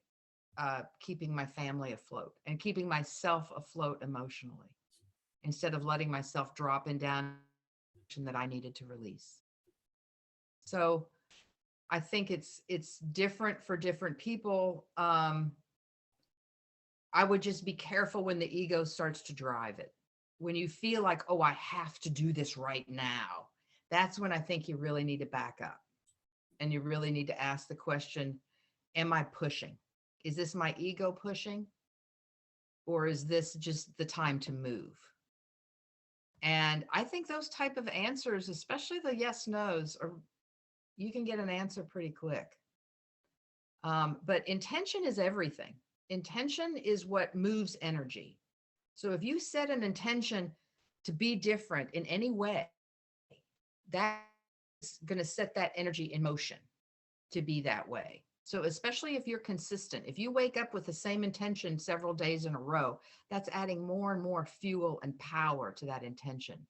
keeping my family afloat and keeping myself afloat emotionally, instead of letting myself drop in down that I needed to release. So I think it's different for different people. I would just be careful when the ego starts to drive it. When you feel like, oh, I have to do this right now, that's when I think you really need to back up, and you really need to ask the question, am I pushing? Is this my ego pushing? Or is this just the time to move? And I think those type of answers, especially the yes, no's, you can get an answer pretty quick. But intention is everything. Intention is what moves energy. So if you set an intention to be different in any way, that's going to set that energy in motion to be that way. So especially if you're consistent, if you wake up with the same intention several days in a row, that's adding more and more fuel and power to that intention,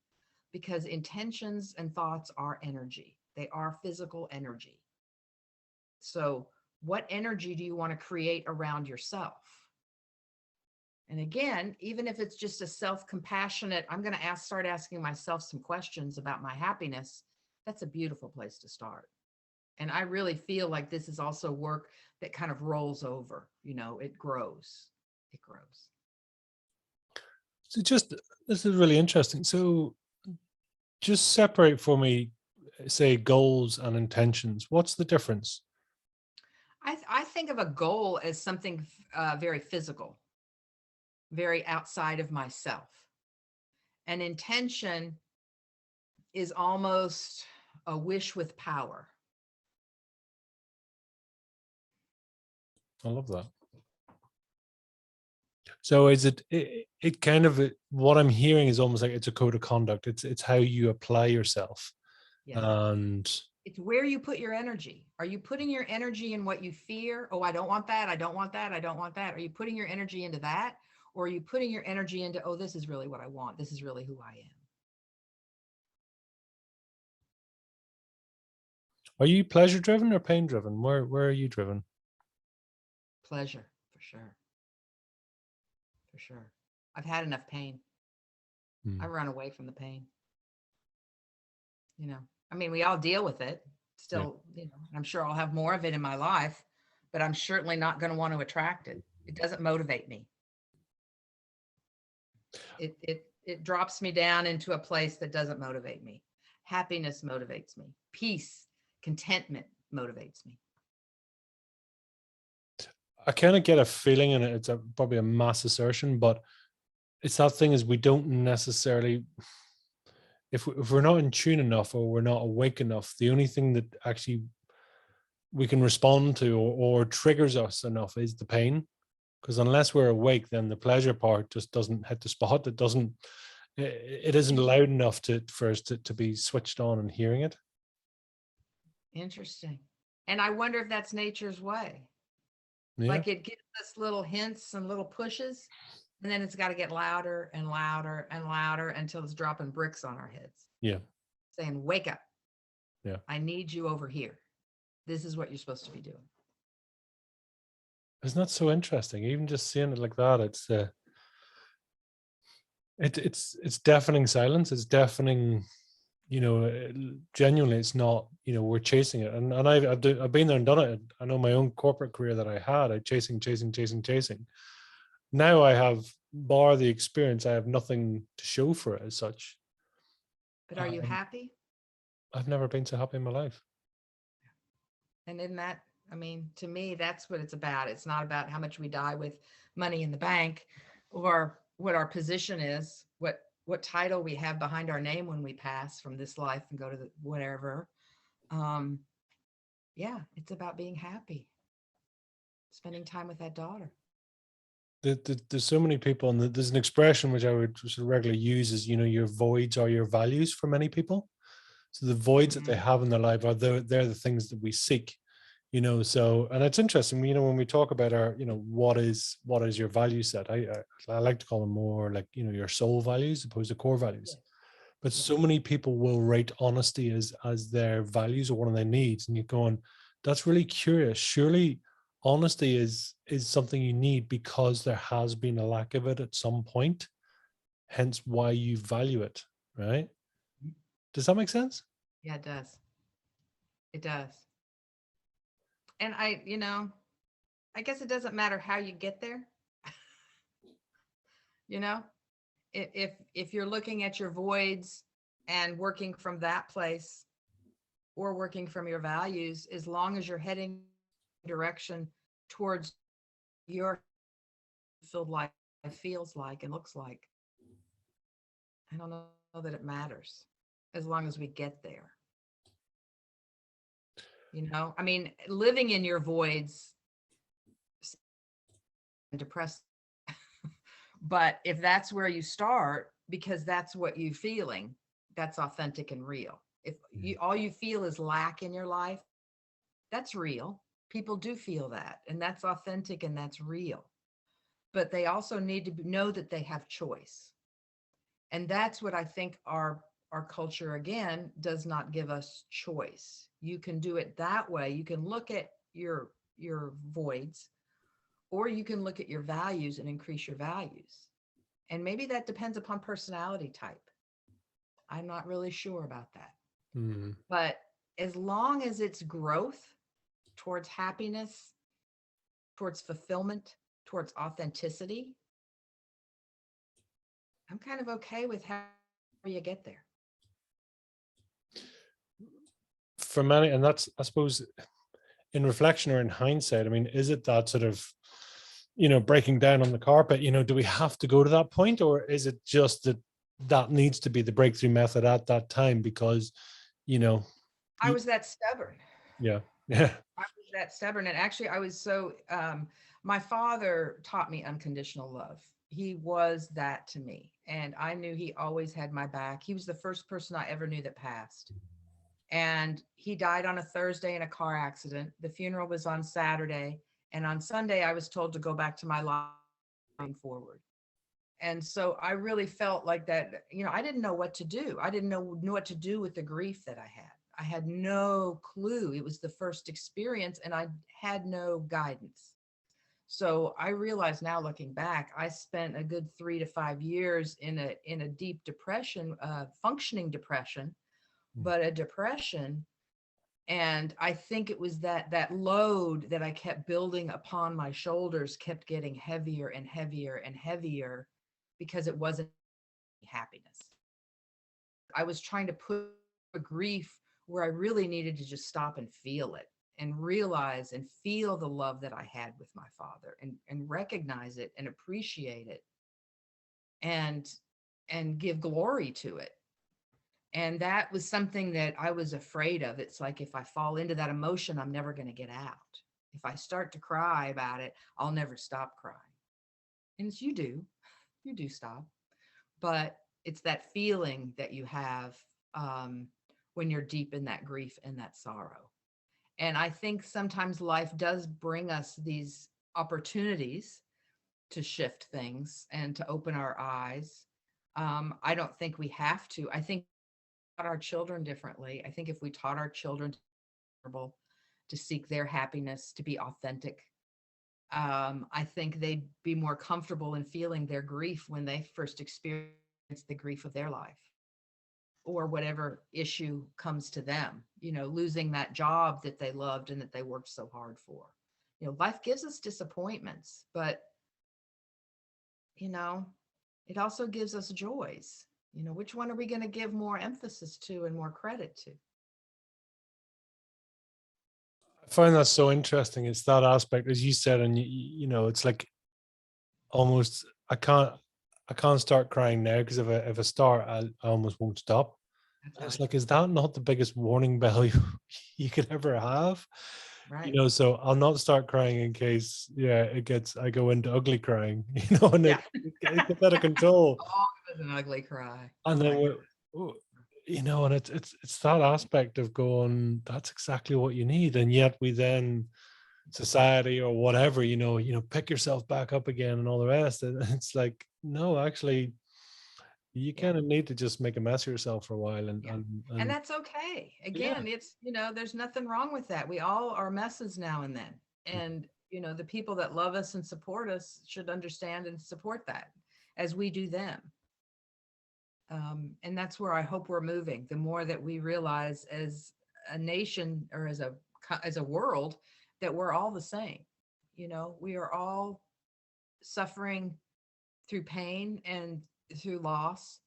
because intentions and thoughts are energy. They are physical energy. So what energy do you want to create around yourself? And again, even if it's just a self-compassionate, I'm going to start asking myself some questions about my happiness, that's a beautiful place to start. And I really feel like this is also work that kind of rolls over, it grows. It grows. So this is really interesting. So just separate for me, say, goals and intentions. What's the difference? I think of a goal as something very physical, very outside of myself. An intention is almost a wish with power. I love that. So is it kind of, what I'm hearing is almost like it's a code of conduct. It's how you apply yourself. Yes. And it's where you put your energy. Are you putting your energy in what you fear? Oh, I don't want that. I don't want that. I don't want that. Are you putting your energy into that? Or are you putting your energy into, oh, this is really what I want. This is really who I am. are you pleasure driven or pain driven? Where are you driven? Pleasure, for sure. For sure. I've had enough pain. I run away from the pain. I mean, we all deal with it still, I'm sure I'll have more of it in my life, but I'm certainly not going to want to attract it. It doesn't motivate me. It drops me down into a place that doesn't motivate me. Happiness motivates me. Peace, contentment motivates me. I kind of get a feeling, and it's probably a mass assertion, but it's that thing is, we don't necessarily, if we're not in tune enough, or we're not awake enough, the only thing that actually we can respond to, or triggers us enough, is the pain. Because unless we're awake, then the pleasure part just doesn't hit the spot. It isn't loud enough for us to be switched on and hearing it. Interesting. And I wonder if that's nature's way. Yeah. Like, it gives us little hints and little pushes, and then it's got to get louder and louder and louder until it's dropping bricks on our heads. Yeah. Saying, wake up. Yeah. I need you over here. This is what you're supposed to be doing. Isn't that so interesting? Even just seeing it like that, it's deafening silence. It's deafening, genuinely. It's not, we're chasing it. And I've been there and done it. I know my own corporate career that I had, I chasing. Now I have, bar the experience, I have nothing to show for it as such. But are you happy? I've never been so happy in my life. And in that, I mean, to me, that's what it's about. It's not about how much we die with money in the bank, or what our position is, what what title we have behind our name when we pass from this life and go to the whatever. Um, yeah, it's about being happy, spending time with that daughter. There's so many people, and there's an expression which I would sort of regularly use is, your voids are your values for many people. So the voids that they have in their life they're the things that we seek, so, and it's interesting, when we talk about our, what is your value set, I like to call them more like, your soul values opposed to core values. Yes. But so many people will rate honesty as their values or one of their needs, and you're going, that's really curious. Surely honesty is something you need because there has been a lack of it at some point, hence why you value it, right? Does that make sense? Yeah, it does. It does. And I guess it doesn't matter how you get there. you know, if you're looking at your voids and working from that place or working from your values, as long as you're heading direction towards your filled life feels like and looks like, I don't know that it matters as long as we get there. I mean, living in your voids and depressed. But if that's where you start, because that's what you're feeling, that's authentic and real. If all you feel is lack in your life, that's real. People do feel that, and that's authentic and that's real. But they also need to know that they have choice. And that's what I think our culture, again, does not give us choice. You can do it that way. You can look at your voids, or you can look at your values and increase your values. And maybe that depends upon personality type. I'm not really sure about that. But as long as it's growth towards happiness, towards fulfillment, towards authenticity, I'm kind of okay with how you get there. For many, and that's, I suppose, in reflection or in hindsight, I mean, is it that sort of, breaking down on the carpet, do we have to go to that point, or is it just that needs to be the breakthrough method at that time because, I was that stubborn. Yeah. I was that stubborn. And actually, I was so, my father taught me unconditional love. He was that to me. And I knew he always had my back. He was the first person I ever knew that passed. And he died on a Thursday in a car accident. The funeral was on Saturday. And on Sunday, I was told to go back to my life moving forward. And so I really felt like that, I didn't know what to do. I didn't know what to do with the grief that I had. I had no clue. It was the first experience and I had no guidance. So I realize now, looking back, I spent a good 3 to 5 years in a deep depression, functioning depression, but a depression. And I think it was that load that I kept building upon my shoulders kept getting heavier and heavier and heavier because it wasn't happiness. I was trying to put a grief where I really needed to just stop and feel it and realize and feel the love that I had with my father and recognize it and appreciate it and give glory to it. And that was something that I was afraid of. It's like, if I fall into that emotion, I'm never going to get out. If I start to cry about it, I'll never stop crying. And you do stop. But it's that feeling that you have when you're deep in that grief and that sorrow. And I think sometimes life does bring us these opportunities to shift things and to open our eyes. I don't think we have to. I think our children differently. I think if we taught our children to seek their happiness, to be authentic, I think they'd be more comfortable in feeling their grief when they first experience the grief of their life or whatever issue comes to them, losing that job that they loved and that they worked so hard for. Life gives us disappointments, but, it also gives us joys. Which one are we going to give more emphasis to and more credit to? I find that so interesting. It's that aspect, as you said, and it's like almost, I can't start crying now because if I start, I almost won't stop. That's And it's right. like, is that not the biggest warning bell you could ever have? You Right. know, so I'll not start crying in case, yeah, I go into ugly crying, you know, and Yeah. it gets out of control. Oh, it was an ugly cry. And Oh my then, goodness. you know, and it's that aspect of going, that's exactly what you need. And yet we then, society or whatever, pick yourself back up again and all the rest. And it's like, no, actually, you Yeah. kind of need to just make a mess of yourself for a while Yeah. and And that's okay. yeah. Again, it's, there's nothing wrong with that. We all are messes now and then. And, the people that love us and support us should understand and support that as we do them. And that's where I hope we're moving. The more that we realize as a nation or as a world that we're all the same. We are all suffering through pain and through loss,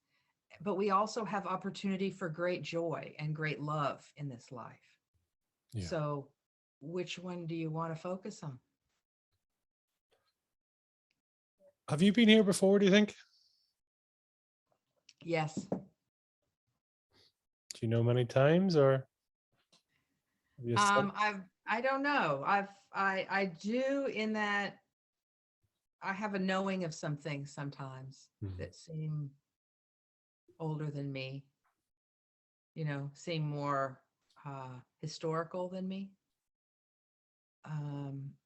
but we also have opportunity for great joy and great love in this life. Yeah. So which one do you want to focus on? Have you been here before, do you think? Yes. Do you know many times or have you I don't know. I do, in that I have a knowing of some things sometimes that seem older than me, seem more historical than me.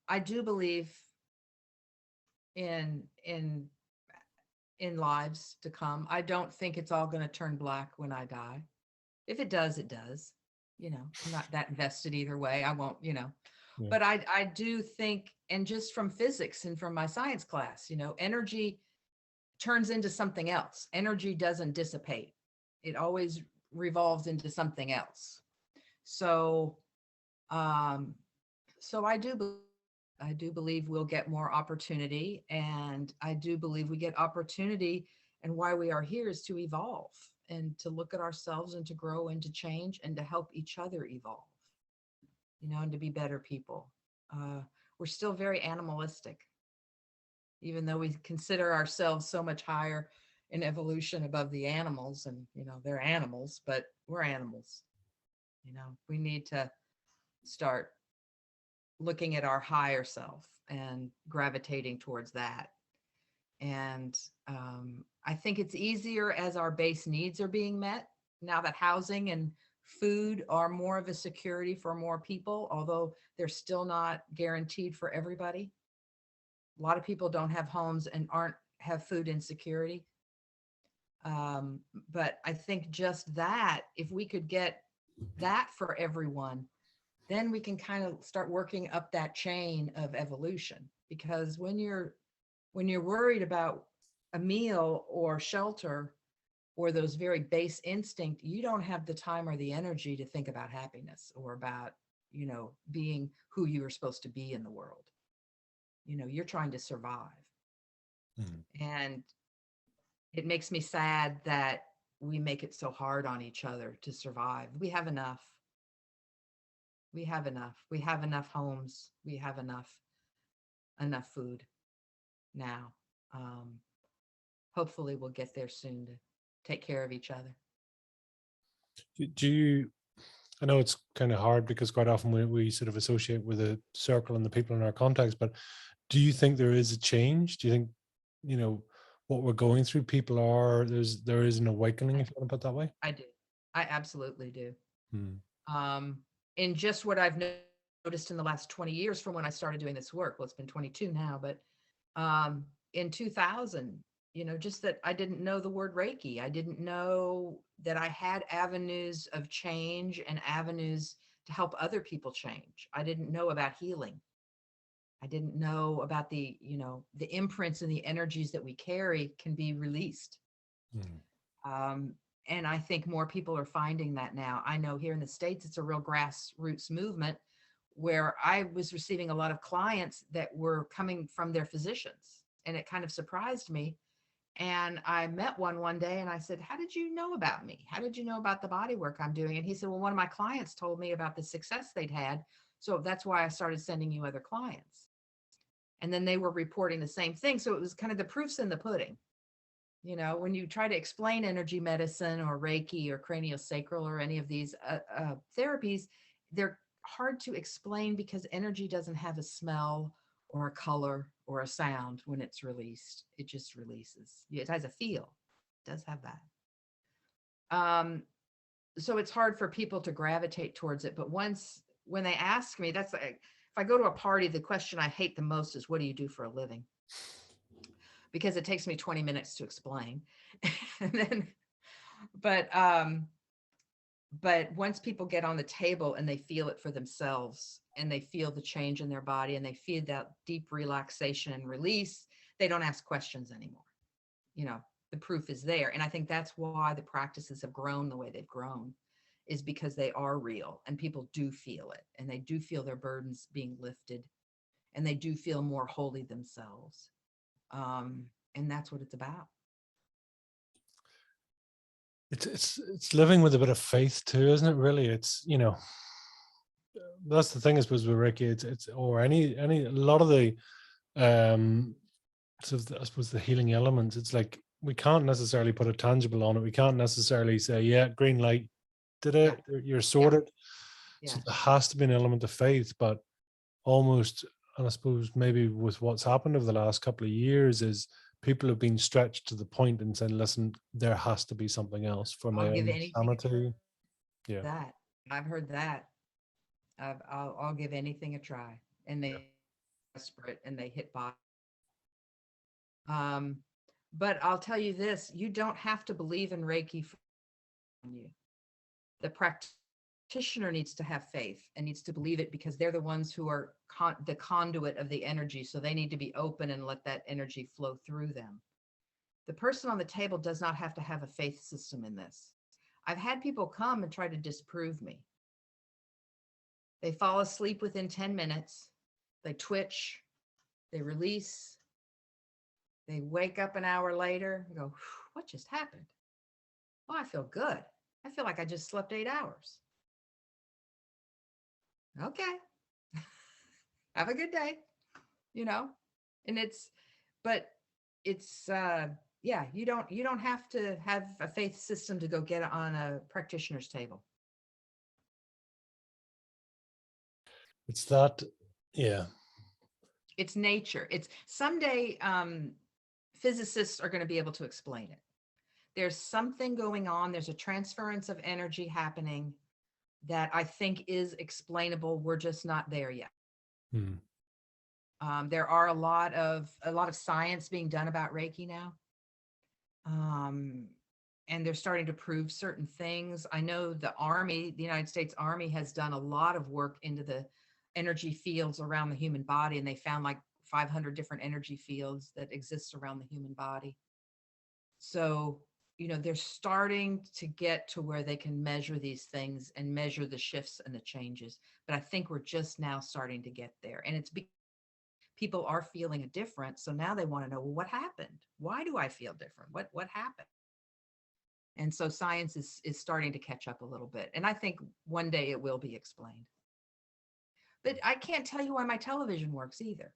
I do believe in in in lives to come. I don't think it's all going to turn black when I die. If it does, it does. I'm not that invested either way. I won't, Yeah. but I do think, and just from physics and from my science class, energy turns into something else. Energy doesn't dissipate. It always revolves into something else. So, um, so I do believe we'll get more opportunity, and I do believe we get opportunity. And why we are here is to evolve and to look at ourselves and to grow and to change and to help each other evolve, and to be better people. We're still very animalistic, even though we consider ourselves so much higher in evolution above the animals, and they're animals, but we're animals. We need to start looking at our higher self and gravitating towards that. And I think it's easier as our base needs are being met now that housing and food are more of a security for more people, although they're still not guaranteed for everybody. A lot of people don't have homes and have food insecurity. But I think just that, if we could get that for everyone, then we can kind of start working up that chain of evolution. Because when you're worried about a meal or shelter or those very base instinct, you don't have the time or the energy to think about happiness or about, being who you are supposed to be in the world. You're trying to survive. And it makes me sad that we make it so hard on each other to survive. We have enough. We have enough. We have enough homes. We have enough food now. Hopefully we'll get there soon to take care of each other. Do you, I know it's kind of hard because quite often we sort of associate with a circle and the people in our contacts, but do you think there is a change? Do you think, what we're going through, there is an awakening, if you want to put it that way? I do. I absolutely do. Hmm. In just what I've noticed in the last 20 years from when I started doing this work, well, it's been 22 now, but in 2000, just that I didn't know the word Reiki. I didn't know that I had avenues of change and avenues to help other people change. I didn't know about healing. I didn't know about the imprints and the energies that we carry can be released. And I think more people are finding that now. I know here in the States, it's a real grassroots movement where I was receiving a lot of clients that were coming from their physicians, and it kind of surprised me. And I met one day and I said, "How did you know about me? How did you know about the body work I'm doing?" And he said, "Well, one of my clients told me about the success they'd had. So that's why I started sending you other clients." And then they were reporting the same thing. So it was kind of the proof's in the pudding. You know, when you try to explain energy medicine or Reiki or craniosacral or any of these therapies, they're hard to explain because energy doesn't have a smell or a color or a sound when it's released. It just releases. It has a feel. It does have that. So it's hard for people to gravitate towards it. But when they ask me, that's like, if I go to a party, the question I hate the most is, what do you do for a living? Because it takes me 20 minutes to explain. And then, but once people get on the table and they feel it for themselves and they feel the change in their body and they feel that deep relaxation and release, they don't ask questions anymore. You know, the proof is there. And I think that's why the practices have grown the way they've grown, is because they are real and people do feel it, and they do feel their burdens being lifted, and they do feel more holy themselves. And that's what it's about. It's living with a bit of faith too, isn't it? Really, it's, you know, that's the thing, I suppose, with Reiki. It's or any a lot of the sort of I suppose the healing elements. It's like we can't necessarily put a tangible on it. We can't necessarily say, yeah, green light, did it, you're sorted. Yeah. So there has to be an element of faith, but almost, and I suppose maybe with what's happened over the last couple of years is people have been stretched to the point and saying, listen, there has to be something else for my I'll give own anything a try. sanity. Yeah. That I've heard that. I'll give anything a try, and they desperate and they hit bottom. But I'll tell you this: you don't have to believe in Reiki for you. The practitioner needs to have faith and needs to believe it, because they're the ones who are the conduit of the energy. So they need to be open and let that energy flow through them. The person on the table does not have to have a faith system in this. I've had people come and try to disprove me. They fall asleep within 10 minutes. They twitch, they release, they wake up an hour later and go, what just happened? Oh, I feel good. I feel like I just slept 8 hours. Okay. Have a good day, you know? And yeah, you don't have to have a faith system to go get on a practitioner's table. It's that, yeah. It's nature. It's someday physicists are going to be able to explain it. There's something going on. There's a transference of energy happening that I think is explainable. We're just not there yet. There are a lot of science being done about Reiki now. And they're starting to prove certain things. I know the United States Army has done a lot of work into the energy fields around the human body, and they found like 500 different energy fields that exist around the human body. So, you know, they're starting to get to where they can measure these things and measure the shifts and the changes. But I think we're just now starting to get there. And it's because people are feeling a difference. So now they want to know, well, what happened? Why do I feel different? What happened? And so science is starting to catch up a little bit. And I think one day it will be explained. But I can't tell you why my television works either.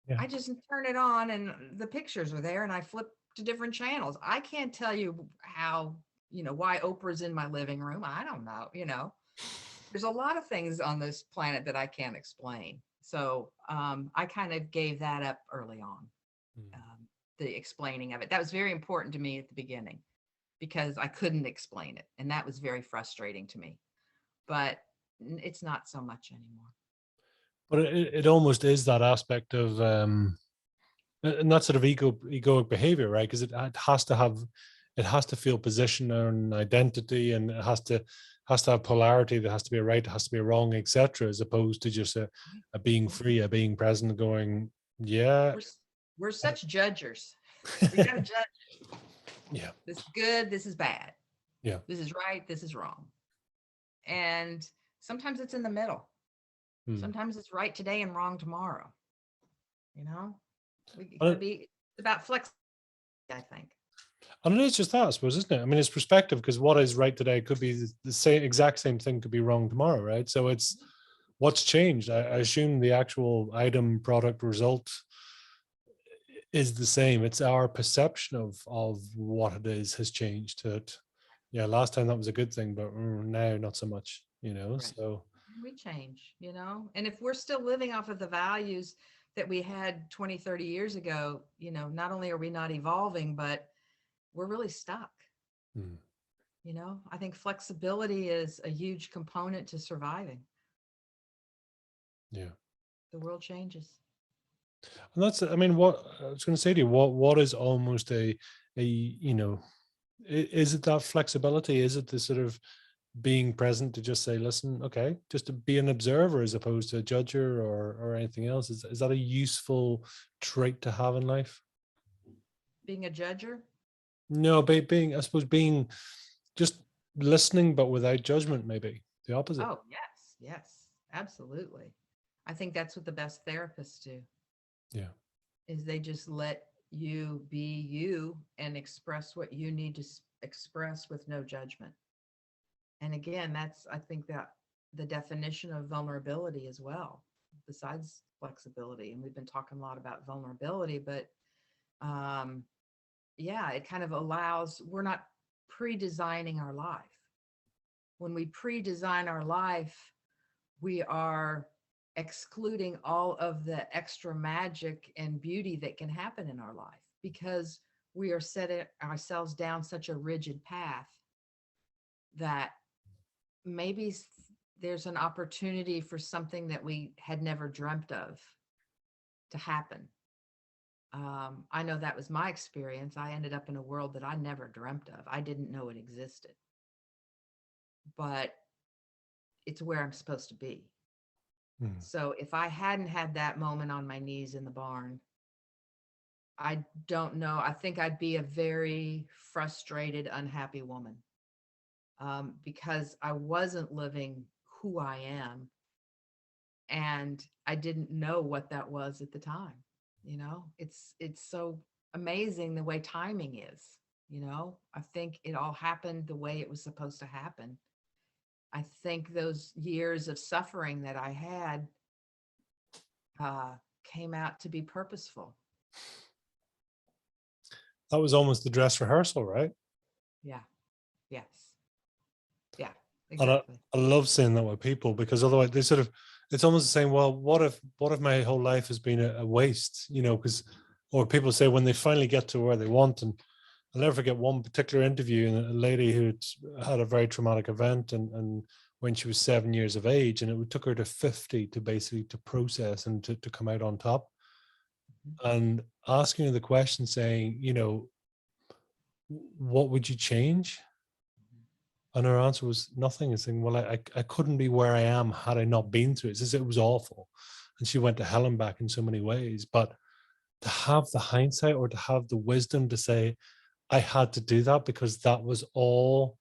Yeah. I just turn it on and the pictures are there and I flip to different channels. I can't tell you how, you know, why Oprah's in my living room. I don't know, you know. There's a lot of things on this planet that I can't explain. So I kind of gave that up early on, the explaining of it. That was very important to me at the beginning because I couldn't explain it. And that was very frustrating to me. But it's not so much anymore. But it almost is that aspect of and that sort of egoic behavior, right? Because it has to feel position and identity, and it has to have polarity. There has to be a right, there has to be a wrong, etc., as opposed to just a being free, a being present, going, yeah. We're such judgers. We gotta judge. Yeah. This is good, this is bad. Yeah. This is right, this is wrong. And sometimes it's in the middle. Sometimes it's right today and wrong tomorrow. You know, it could be about flex, I think. And it is just that, I suppose, isn't it? I mean, it's perspective, because what is right today could be the exact same thing could be wrong tomorrow, right? So it's what's changed. I assume the actual item, product, result is the same. It's our perception of what it is has changed to it. Yeah, last time that was a good thing, but now not so much, you know. Right. So We change, you know, and if we're still living off of the values that we had 20, 30 years ago, you know, not only are we not evolving, but we're really stuck. mm, You know, I think flexibility is a huge component to surviving. yeah. The world changes. And that's, I mean, what I was going to say to you, what is almost a you know, is it that flexibility? Is it the sort of being present to just say, listen, okay, just to be an observer as opposed to a judger or anything else? Is that a useful trait to have in life? Being a judger? No, being, I suppose, being just listening, but without judgment, maybe the opposite. Oh, yes, yes, absolutely. I think that's what the best therapists do, Yeah. is they just let you be you and express what you need to express with no judgment. And again, that's, I think, that the definition of vulnerability as well, besides flexibility. And we've been talking a lot about vulnerability, but um, yeah, it kind of allows, we're not pre-designing our life. When we pre-design our life, we are excluding all of the extra magic and beauty that can happen in our life because we are setting ourselves down such a rigid path that maybe there's an opportunity for something that we had never dreamt of to happen. I know that was my experience. I ended up in a world that I never dreamt of. I didn't know it existed, but it's where I'm supposed to be. Mm. So if I hadn't had that moment on my knees in the barn, I don't know. I think I'd be a very frustrated, unhappy woman because I wasn't living who I am. And I didn't know what that was at the time. You know, it's so amazing the way timing is. You know, I think it all happened the way it was supposed to happen. I think those years of suffering that I had uh, came out to be purposeful. That was almost the dress rehearsal, right? Yeah. Yes. Yeah. And Exactly. I love saying that with people because otherwise they sort of, it's almost saying, well, what if my whole life has been a waste, you know, because, or people say when they finally get to where they want. And I'll never forget one particular interview, and a lady who had a very traumatic event, and when she was 7 years of age, and it took her to 50 to basically to process and to come out on top. Mhm. And asking her the question saying, you know, what would you change? And her answer was nothing. And saying, well, I couldn't be where I am had I not been through it. It was awful. And she went to hell and back in so many ways. But to have the hindsight or to have the wisdom to say, I had to do that because that was all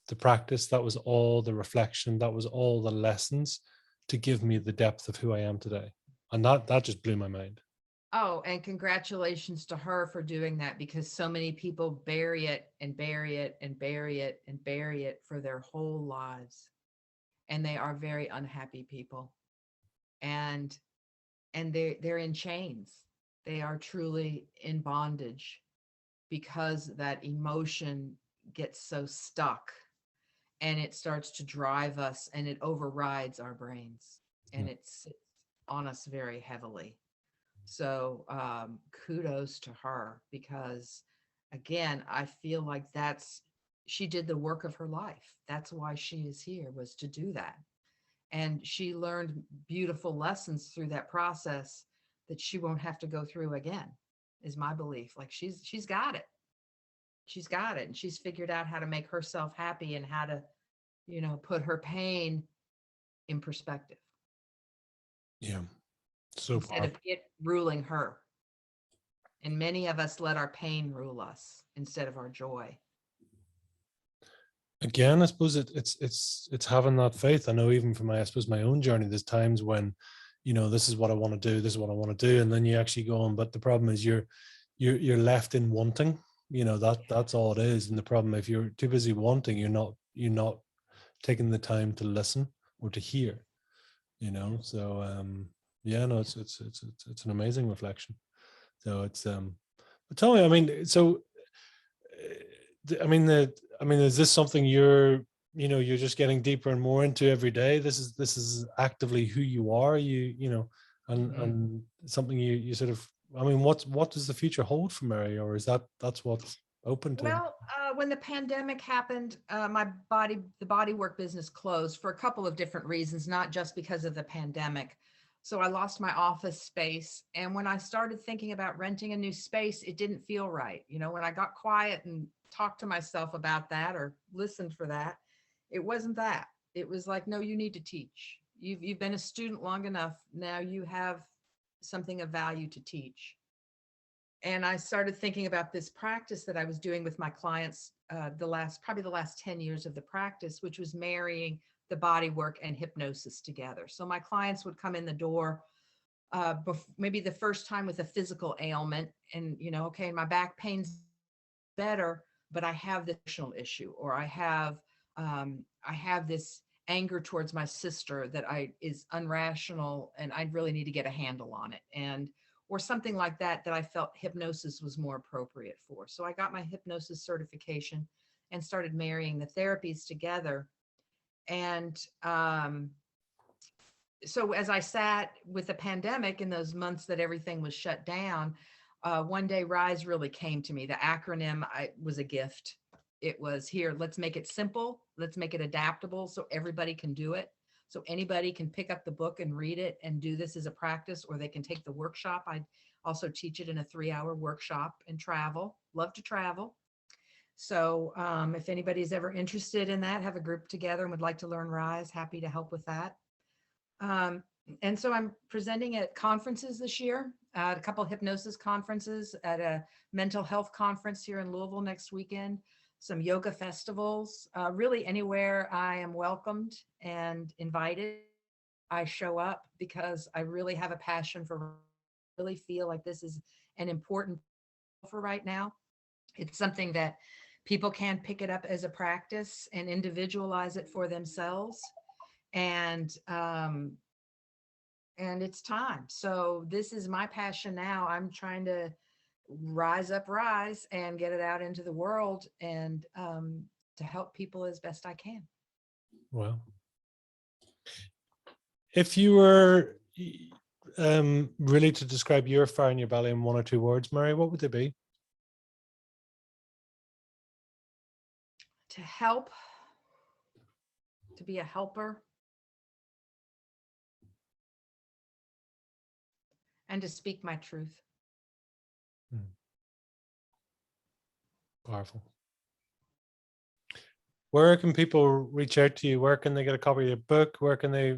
the practice, that was all the reflection, that was all the lessons to give me the depth of who I am today. And that just blew my mind. Oh, and congratulations to her for doing that because so many people bury it and bury it and bury it and bury it for their whole lives. And they are very unhappy people. And they're in chains. They are truly in bondage because that emotion gets so stuck and it starts to drive us and it overrides our brains Yeah. and it sits on us very heavily. So kudos to her because again, I feel like she did the work of her life. That's why she is here, was to do that. And she learned beautiful lessons through that process that she won't have to go through again, is my belief. Like she's got it. She's got it. And she's figured out how to make herself happy and how to, you know, put her pain in perspective Yeah. So instead of powerful. it ruling her. And many of us let our pain rule us instead of our joy. Again, I suppose it's having that faith. I know even for my, I suppose, my own journey, there's times when, you know, this is what I want to do, this is what I want to do, and then you actually go on. But the problem is you're left in wanting. You know, that's all it is. And the problem, if you're too busy wanting, you're not taking the time to listen or to hear. You know, so yeah, no, Yeah. it's an amazing reflection. So it's but tell me, I mean, so is this something you're you're just getting deeper and more into every day? This is actively who you are, and something you sort of, I mean, what does the future hold for Mary, or is that's what's open to? Well, when the pandemic happened, the body work business closed for a couple of different reasons, not just because of the pandemic. So I lost my office space. And when I started thinking about renting a new space, it didn't feel right. When I got quiet and talked to myself about that or listened for that, it wasn't that. It was like, no, you need to teach. You've been a student long enough. Now you have something of value to teach. And I started thinking about this practice that I was doing with my clients, probably the last 10 years of the practice, which was marrying the body work and hypnosis together. So my clients would come in the door, maybe the first time with a physical ailment, and okay, my back pain's better, but I have this emotional issue, or I have this anger towards my sister that is unrational, and I really need to get a handle on it, or something like that I felt hypnosis was more appropriate for. So I got my hypnosis certification and started marrying the therapies together. And so as I sat with the pandemic in those months that everything was shut down, one day RISE really came to me. The acronym was a gift. It was, here, let's make it simple. Let's make it adaptable so everybody can do it. So anybody can pick up the book and read it and do this as a practice, or they can take the workshop. I also teach it in a 3-hour workshop and travel. Love to travel. So if anybody's ever interested in that, have a group together and would like to learn RISE, happy to help with that. And so I'm presenting at conferences this year, a couple of hypnosis conferences, at a mental health conference here in Louisville next weekend, some yoga festivals, really anywhere I am welcomed and invited. I show up because I really have a passion really feel like this is an important for right now. It's something that people can pick it up as a practice and individualize it for themselves. And it's time. So this is my passion now. I'm trying to rise, and get it out into the world, and to help people as best I can. Well, if you were really to describe your fire in your belly in 1 or 2 words, Mary, what would they be? To help, to be a helper, and to speak my truth. Powerful. Where can people reach out to you? Where can they get a copy of your book? Where can they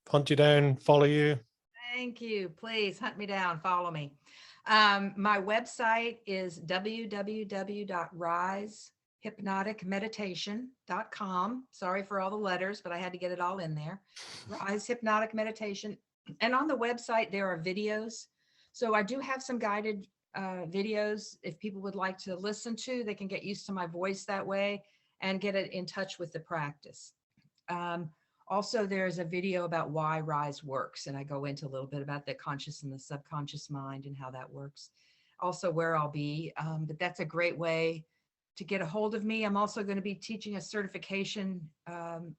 hunt you down, follow you? Thank you. Please hunt me down, follow me. My website is www.risehypnoticmeditation.com. Sorry for all the letters, but I had to get it all in there. Rise Hypnotic Meditation. And on the website, there are videos. So I do have some guided videos. If people would like to listen to, they can get used to my voice that way and get it in touch with the practice. Also, there's a video about why RISE works, and I go into a little bit about the conscious and the subconscious mind and how that works. Also, where I'll be, but that's a great way to get a hold of me. I'm also going to be teaching a certification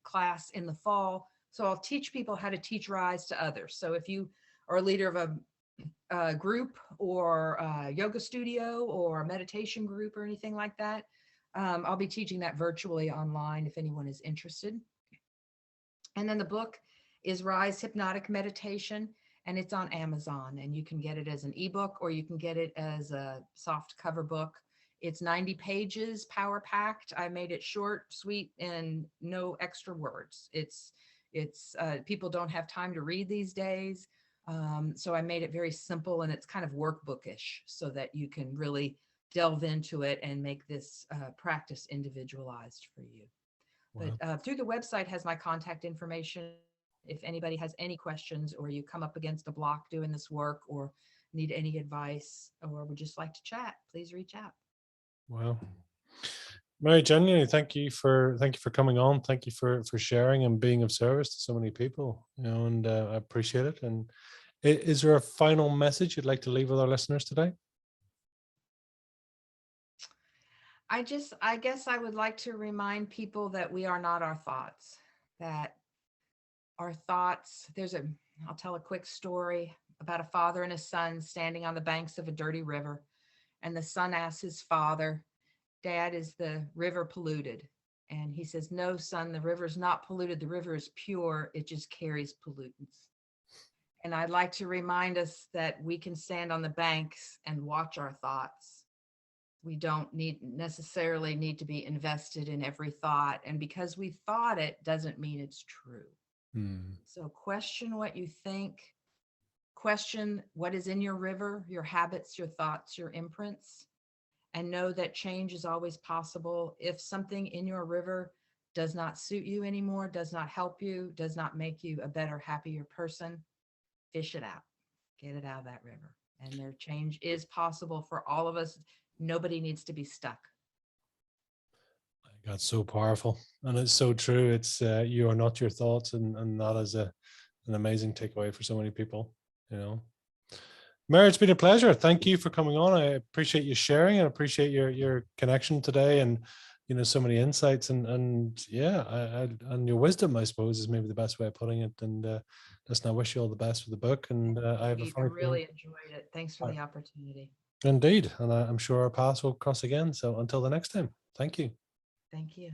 class in the fall, so I'll teach people how to teach RISE to others. So if you are a leader of a group or a yoga studio or a meditation group or anything like that, I'll be teaching that virtually online if anyone is interested. And then the book is RISE Hypnotic Meditation, and it's on Amazon, and you can get it as an ebook or you can get it as a soft cover book. It's 90 pages, power packed. I made it short, sweet, and no extra words. It's people don't have time to read these days. So I made it very simple, and it's kind of workbookish so that you can really delve into it and make this practice individualized for you. Wow. But through the website has my contact information. If anybody has any questions, or you come up against a block doing this work, or need any advice, or would just like to chat, please reach out. Wow. Mary, genuinely, thank you for coming on. Thank you for sharing and being of service to so many people. And I appreciate it. And Is there a final message you'd like to leave with our listeners today? I guess I would like to remind people that we are not our thoughts, that our thoughts, I'll tell a quick story about a father and a son standing on the banks of a dirty river. And the son asks his father, Dad, is the river polluted? And he says, no, son, the river is not polluted. The river is pure. It just carries pollutants. And I'd like to remind us that we can stand on the banks and watch our thoughts. We don't necessarily need to be invested in every thought. And because we thought it doesn't mean it's true. So question what you think, question what is in your river, your habits, your thoughts, your imprints, and know that change is always possible. If something in your river does not suit you anymore, does not help you, does not make you a better, happier person, fish it out, get it out of that river. And their change is possible for all of us. Nobody needs to be stuck. That's so powerful, and it's so true. It's you are not your thoughts, and that is an amazing takeaway for so many people. Mary, it's been a pleasure. Thank you for coming on. I appreciate you sharing and appreciate your connection today, and so many insights, and yeah, and your wisdom, I suppose, is maybe the best way of putting it. And listen, I wish you all the best with the book. And I have a I funny really enjoyed it. Thanks for the opportunity. Indeed, and I'm sure our paths will cross again. So until the next time, thank you. Thank you.